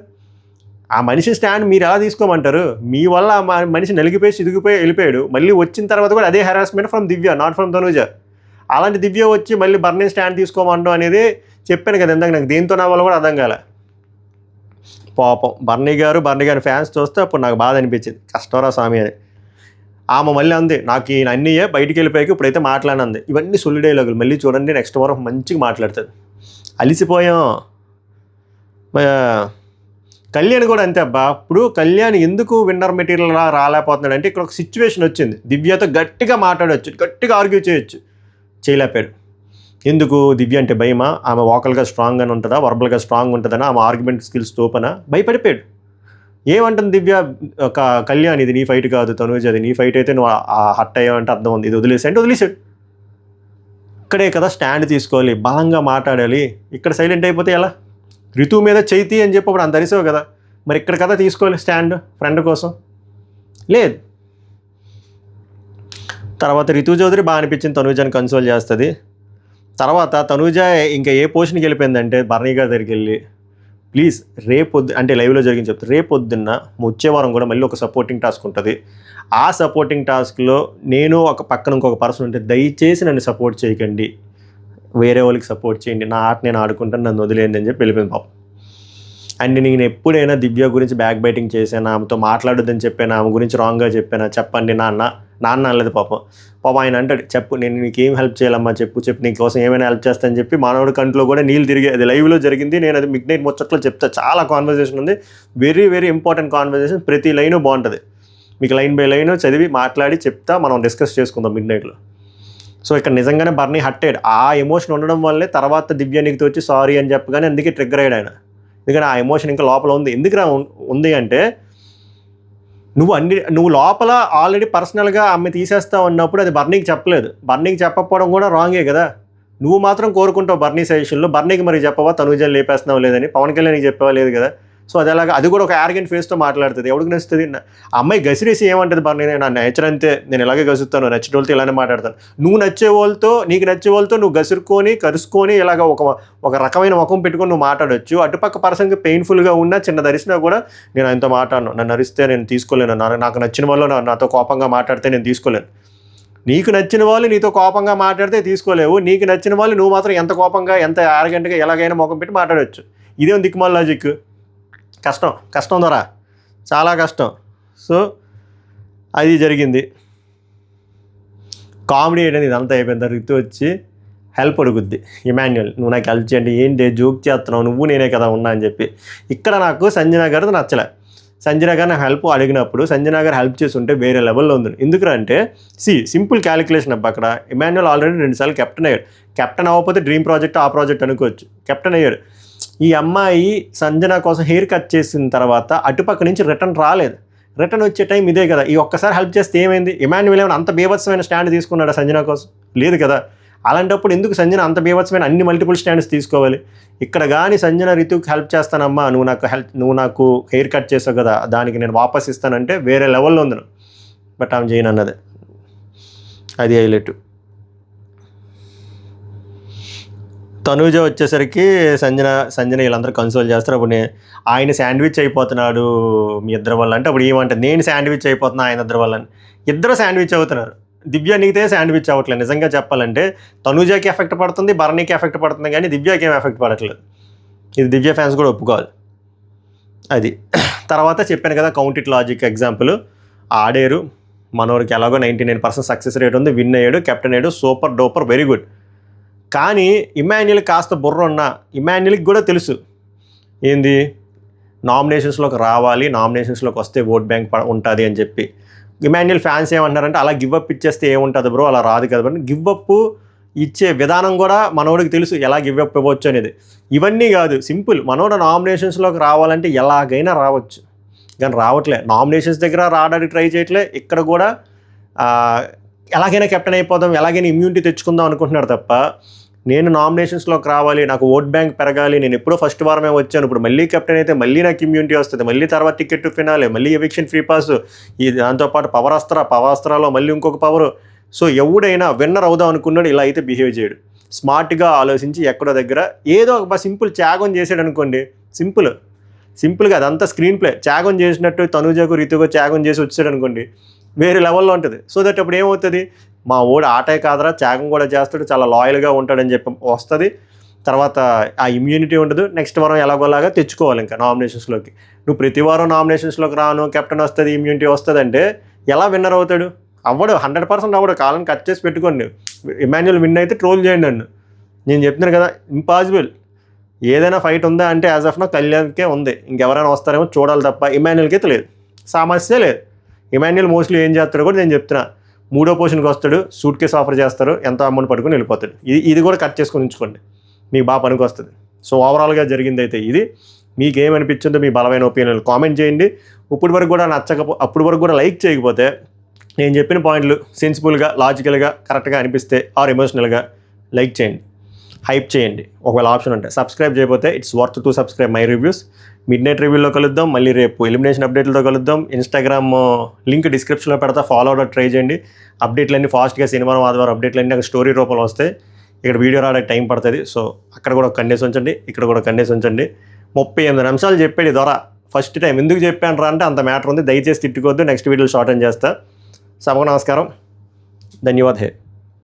ఆ మనిషి స్టాండ్ మీరు ఎలా తీసుకోమంటారు? మీ వల్ల ఆ మనిషి నలిగిపోయి సిదిగిపోయి వెళ్ళిపోయాడు, మళ్ళీ వచ్చిన తర్వాత కూడా అదే harassment from Divya, not from Tanuja. అలాంటి దివ్య వచ్చి మళ్ళీ బర్నీ స్టాండ్ తీసుకోమంటాం అనేది చెప్పాను కదా ఇందాక. నాకు దేంతో నా వల్ల కూడా అర్థం కాలే. పాపం బర్నీ గారి ఫ్యాన్స్ చూస్తే అప్పుడు నాకు బాధ అనిపించింది, కష్టరా స్వామి అని. ఆమె మళ్ళీ అంది, నాకు ఈయన అన్నీయే బయటికి వెళ్ళిపోయాక ఇప్పుడైతే మాట్లాడినంది. ఇవన్నీ సొల్లు డైలాగులు. మళ్ళీ చూడండి నెక్స్ట్ వారం మంచిగా మాట్లాడుతుంది. అలిసిపోయాం. కళ్యాణ్ కూడా అంతే అబ్బా. ఇప్పుడు కళ్యాణ్ ఎందుకు విన్నర్ మెటీరియల్ రాలేకపోతున్నాడు అంటే ఇక్కడ ఒక సిచ్యువేషన్ వచ్చింది, దివ్యతో గట్టిగా మాట్లాడవచ్చు, గట్టిగా ఆర్గ్యూ చేయలేపాడు. ఎందుకు? దివ్య అంటే భయమా, ఆమె వాకల్గా స్ట్రాంగ్గానే ఉంటుందా, వర్బల్గా స్ట్రాంగ్ ఉంటుందని, ఆమె ఆర్గ్యుమెంట్ స్కిల్స్ తోపనా, భయపడిపోయాడు. ఏమంటుంది దివ్య, కళ్యాణ్ ఇది నీ ఫైట్ కాదు, తనూజ అది నీ ఫైట్ అయితే నువ్వు హట్ అయ్యావంటే అర్థం ఉంది, ఇది వదిలేసాడు. ఇక్కడే కదా స్టాండ్ తీసుకోవాలి, బలంగా మాట్లాడాలి. ఇక్కడ సైలెంట్ అయిపోతే ఎలా? రితు మీద చైతి అని చెప్పి అప్పుడు అంత అరిసావు కదా, మరి ఇక్కడ కదా తీసుకోవాలి స్టాండ్ ఫ్రెండ్ కోసం. లేదు. తర్వాత రితు చౌదరి బాగా అనిపించింది, తనూజని కన్సోల్ చేస్తుంది. తర్వాత తనూజ ఇంకా ఏ పొజిషన్కి వెళ్ళిపోయిందంటే బర్నీ గారి దగ్గరికి వెళ్ళి, ప్లీజ్ రేపొద్దు అంటే లైవ్లో జరిగింది చెప్తే, రేపొద్దున్న వచ్చే వారం కూడా మళ్ళీ ఒక సపోర్టింగ్ టాస్క్ ఉంటుంది. ఆ సపోర్టింగ్ టాస్క్లో నేను ఒక పక్కన ఇంకొక పర్సన్ ఉంటే దయచేసి నన్ను సపోర్ట్ చేయకండి, వేరే వాళ్ళకి సపోర్ట్ చేయండి, నా ఆట నేను ఆడుకుంటాను, నన్ను వదిలేయండి అని చెప్పి వెళ్ళిపోయింది పాపం. అండ్ నేను ఎప్పుడైనా దివ్య గురించి బ్యాక్ బైటింగ్ చేశాను, ఆమెతో మాట్లాడొద్దని చెప్పాను, ఆమె గురించి రాంగ్గా చెప్పాను, చెప్పండి నాన్న అనలేదు పాపం. ఆయన అంటాడు, చెప్పు నేను నీకేం హెల్ప్ చేయాలమ్మా, చెప్పు నీకోసం ఏమైనా హెల్ప్ చేస్తానని చెప్పి మానవుడి కంట్లో కూడా నీళ్ళు తిరిగి, అది లైవ్లో జరిగింది. నేను అది మిడ్ నైట్ ముచ్చట్లో చెప్తా, చాలా కాన్వర్జేషన్ ఉంది, వెరీ వెరీ ఇంపార్టెంట్ కాన్వర్జేషన్, ప్రతి లైను బాగుంటుంది. మీకు లైన్ బై లైన్ చదివి మాట్లాడి చెప్తా, మనం డిస్కస్ చేసుకుందాం మిడ్ నైట్లో. సో ఇక్కడ నిజంగానే బర్నీ హట్టెడ్. ఆ ఎమోషన్ ఉండడం వల్లే తర్వాత దివ్య నీకు వచ్చి సారీ అని చెప్పగానే అందుకే ట్రిగ్గర్ అయ్యాడు ఆయన. ఎందుకంటే ఆ ఎమోషన్ ఇంకా లోపల ఉంది. ఎందుకు ఉంది అంటే నువ్వు లోపల ఆల్రెడీ పర్సనల్గా ఆమె తీసేస్తావు అన్నప్పుడు అది బర్నీకి చెప్పలేదు. బర్నీకి చెప్పకపోవడం కూడా రాంగే కదా. నువ్వు మాత్రం కోరుకుంటావు బర్నీ సజెషన్లో, బర్నీకి మరి చెప్పవా తనూజని లేపేస్తున్నావు లేదని, పవన్ కళ్యాణ్కి చెప్పవా లేదు కదా. సో అది అలాగా, అది కూడా ఒక యారగెంట్ ఫేస్తో మాట్లాడుతుంది. ఎవరికి నచ్చుతుంది? ఆ అమ్మాయి గసిరేసి ఏమంటుంది బర్నీ, నా నేచర్ అంతే, నేను ఇలాగే గసురుతాను, నచ్చిన వాళ్ళతో ఇలానే మాట్లాడతాను. నువ్వు నచ్చే వాళ్ళతో, నీకు నచ్చే వాళ్ళతో నువ్వు కరుసుకొని ఇలాగ ఒక రకమైన ముఖం పెట్టుకొని నువ్వు మాట్లాడవచ్చు. అటుపక్క పర్సన్కి పెయిన్ఫుల్గా ఉన్నా, చిన్న దరిసినా కూడా నేను ఆయనతో మాట్లాడను, నన్ను అరిస్తే నేను తీసుకోలేను, నాకు నచ్చిన వాళ్ళు నాతో కోపంగా మాట్లాడితే నేను తీసుకోలేను. నీకు నచ్చిన వాళ్ళు నీతో కోపంగా మాట్లాడితే తీసుకోలేవు, నీకు నచ్చిన వాళ్ళు నువ్వు మాత్రం ఎంత కోపంగా ఎంత ఆరగంటగా ఎలాగైనా ముఖం పెట్టి మాట్లాడవచ్చు. ఇదేం దిక్కుమాల లాజిక్. కష్టం ద్వారా చాలా కష్టం. సో అది జరిగింది. కామెడీ ఏంటంటే ఇదంతా అయిపోయిన తర్వాత రితు వచ్చి హెల్ప్ అడుగుద్ది. ఇమాన్యుయల్ నువ్వు నాకు హెల్ప్ చేయండి, ఏంటి జోక్ చేస్తున్నావు, నువ్వు నేనే కదా ఉన్నా అని చెప్పి. ఇక్కడ నాకు సంజన గారు నచ్చలే. సంజన గారు నాకు హెల్ప్ అడిగినప్పుడు సంజన గారు హెల్ప్ చేసి ఉంటే వేరే లెవెల్లో ఉంది. ఎందుకంటే సింపుల్ క్యాలిక్యులేషన్ అబ్బా. అక్కడ ఇమాన్యుయల్ ఆల్రెడీ 2 సార్లు కెప్టెన్ అయ్యాడు. కెప్టెన్ అవ్వకపోతే డ్రీమ్ ప్రాజెక్ట్ ఆ ప్రాజెక్ట్ అనుకోవచ్చు, కెప్టెన్ అయ్యాడు. ఈ అమ్మాయి సంజన కోసం హెయిర్ కట్ చేసిన తర్వాత అటుపక్క నుంచి రిటర్న్ రాలేదు. రిటర్న్ వచ్చే టైం ఇదే కదా. ఈ ఒక్కసారి హెల్ప్ చేస్తే ఏమైంది? ఇమాన్యుయల్ ఏమైనా అంత బీభత్సమైన స్టాండ్ తీసుకున్నాడా సంజన కోసం? లేదు కదా. అలాంటప్పుడు ఎందుకు సంజన అంత బీభత్సమైన అన్ని మల్టిపుల్ స్టాండ్స్ తీసుకోవాలి? ఇక్కడ కానీ సంజన రితుకి హెల్ప్ చేస్తానమ్మా, నువ్వు నాకు హెయిర్ కట్ చేసావు కదా, దానికి నేను వాపస్ ఇస్తానంటే వేరే లెవెల్లో ఉంది. బట్ ఆమె చేయను అన్నదే, అది హైలైట్. తనూజ వచ్చేసరికి సంజన వీళ్ళందరూ కన్సోల్ చేస్తారు. అప్పుడు ఆయన శాండ్విచ్ అయిపోతున్నాడు మీ ఇద్దరి వల్ల అంటే, అప్పుడు ఏమంటే నేను శాండ్విచ్ అయిపోతున్నా ఆయన ఇద్దరి వల్ల అని. ఇద్దరు శాండ్విచ్ అవుతున్నారు. దివ్య నీతే శాండ్విచ్ అవ్వట్లేదు. నిజంగా చెప్పాలంటే తనూజకి ఎఫెక్ట్ పడుతుంది, భరణికి ఎఫెక్ట్ పడుతుంది, కానీ దివ్యకి ఏం ఎఫెక్ట్ పడట్లేదు. ఇది దివ్య ఫ్యాన్స్ కూడా ఒప్పుకోవాలి. అది తర్వాత చెప్పాను కదా కౌంట్ ఇట్ లాజిక్ ఎగ్జాంపుల్. ఆడారు, మనోరికి ఎలాగో 99% సక్సెస్ రేట్ ఉంది, విన్ అయ్యాడు, కెప్టెన్ అయ్యాడు, సూపర్ డూపర్ వెరీ గుడ్. కానీ ఇమాన్యుయల్ కాస్త బుర్ర ఉన్న ఇమాన్యుయల్కి కూడా తెలుసు ఏంది నామినేషన్స్లోకి రావాలి, నామినేషన్స్లోకి వస్తే ఓట్ బ్యాంక్ ఉంటుంది అని చెప్పి. ఇమాన్యుయల్ ఫ్యాన్స్ ఏమంటారంటే అలా గివ్అప్ ఇచ్చేస్తే ఏముంటుంది బ్రో, అలా రాదు కదా. గివ్అప్ ఇచ్చే విధానం కూడా మనోడికి తెలుసు, ఎలా గివ్అప్ ఇవ్వచ్చు అనేది. ఇవన్నీ కాదు, సింపుల్. మనోడు నామినేషన్స్లోకి రావాలంటే ఎలాగైనా రావచ్చు, కానీ రావట్లే. నామినేషన్స్ దగ్గర రావడానికి ట్రై చేయట్లే. ఇక్కడ కూడా ఎలాగైనా కెప్టెన్ అయిపోదాం, ఎలాగైనా ఇమ్యూనిటీ తెచ్చుకుందాం అనుకుంటున్నాడు తప్ప నేను నామినేషన్స్లోకి రావాలి, నాకు ఓట్ బ్యాంక్ పెరగాలి, నేను ఎప్పుడో ఫస్ట్ వారమే వచ్చాను, ఇప్పుడు మళ్ళీ కెప్టెన్ అయితే మళ్ళీ నాకు ఇమ్యూనిటీ వస్తుంది, మళ్ళీ తర్వాత టికెట్ టు ఫినాలే, మళ్ళీ ఎవిక్షన్ ఫ్రీ పాస్, ఈ దాంతోపాటు పవర్ అస్త్రాలో మళ్ళీ ఇంకొక పవరు. సో ఎవడైనా విన్నర్ అవుదాం అనుకున్నాడు, ఇలా అయితే బిహేవ్ చేయడు. స్మార్ట్గా ఆలోచించి ఎక్కడో దగ్గర ఏదో ఒక సింపుల్ త్యాగం చేసాడు అనుకోండి, సింపుల్గా అదంతా స్క్రీన్ ప్లే. త్యాగం చేసినట్టు తనూజకు రితుకు త్యాగం చేసి వచ్చాడు అనుకోండి, వేరే లెవెల్లో ఉంటుంది. సో దట్ అప్పుడు ఏమవుతుంది, మా ఓడి ఆటే కాదరా, త్యాగం కూడా చేస్తాడు, చాలా లాయల్గా ఉంటాడని చెప్పి వస్తుంది. తర్వాత ఆ ఇమ్యూనిటీ ఉండదు. నెక్స్ట్ వారం ఎలాగోలాగా తెచ్చుకోవాలి ఇంకా నామినేషన్స్లోకి. నువ్వు ప్రతి వారం నామినేషన్స్లోకి రాను, కెప్టెన్ వస్తుంది, ఇమ్యూనిటీ వస్తుంది అంటే ఎలా విన్నర్ అవుతాడు? అవ్వడు, 100% అవ్వడు. కాలం కట్ చేసి పెట్టుకోండి. ఇమాన్యుయల్ విన్ అయితే ట్రోల్ చేయండి నన్ను, నేను చెప్తున్నాను కదా, ఇంపాసిబుల్. ఏదైనా ఫైట్ ఉందా అంటే యాజ్ ఆఫ్ నా కళ్యాణ్కే ఉంది, ఇంకెవరైనా వస్తారేమో చూడాలి తప్ప ఇమాన్యుయల్కి అయితే లేదు, సమస్య లేదు. ఇమాన్యుయల్ మోస్ట్లీ ఏం చేస్తాడో కూడా నేను చెప్తున్నా, 3వ పొజిషన్కి వస్తాడు, సూట్ కేసు ఆఫర్ చేస్తారు, ఎంత అమౌంట్ పట్టుకుని వెళ్ళిపోతాడు. ఇది కూడా కట్ చేసుకొని ఉంచుకోండి, మీకు బాగా పనికి వస్తుంది. సో ఓవరాల్గా జరిగింది అయితే ఇది. మీకేమనిపించిందో మీ బలమైన ఒపీనియన్లు కామెంట్ చేయండి. అప్పటి వరకు కూడా లైక్ చేయకపోతే, నేను చెప్పిన పాయింట్లు సెన్సిబుల్గా, లాజికల్గా, కరెక్ట్గా అనిపిస్తే ఆర్ ఎమోషనల్గా లైక్ చేయండి, హైప్ చేయండి. ఒకవేళ ఆప్షన్ ఉంటే సబ్స్క్రైబ్ చేయకపోతే it's worth to subscribe my reviews. Midnight రివ్యూలో కలుద్దాం, మళ్ళీ రేపు ఎలిమినేషన్ అప్డేట్లతో కలుద్దాం. ఇన్స్టాగ్రామ్ లింక్ డిస్క్రిప్షన్లో పెడతా, ఫాలో అవడానికి ట్రై చేయండి. అప్డేట్లన్నీ ఫాస్ట్గా శనివారం ఆదివారం అప్డేట్లన్నీ అక్కడ స్టోరీ రూపంలో వస్తాయి. ఇక్కడ వీడియో రావడానికి టైం పడుతుంది. సో అక్కడ కూడా కన్నేసి ఉంచండి, ఇక్కడ కూడా కన్నేసి ఉంచండి. 38 నిమిషాలు చెప్పాడు ద్వారా ఫస్ట్ టైం. ఎందుకు చెప్పాను రా అంటే అంత మ్యాటర్ ఉంది, దయచేసి తిట్టుకోవద్దు. నెక్స్ట్ వీడియోలో షార్ట్ అని చేస్తా. సభకు నమస్కారం, ధన్యవాద్ హే.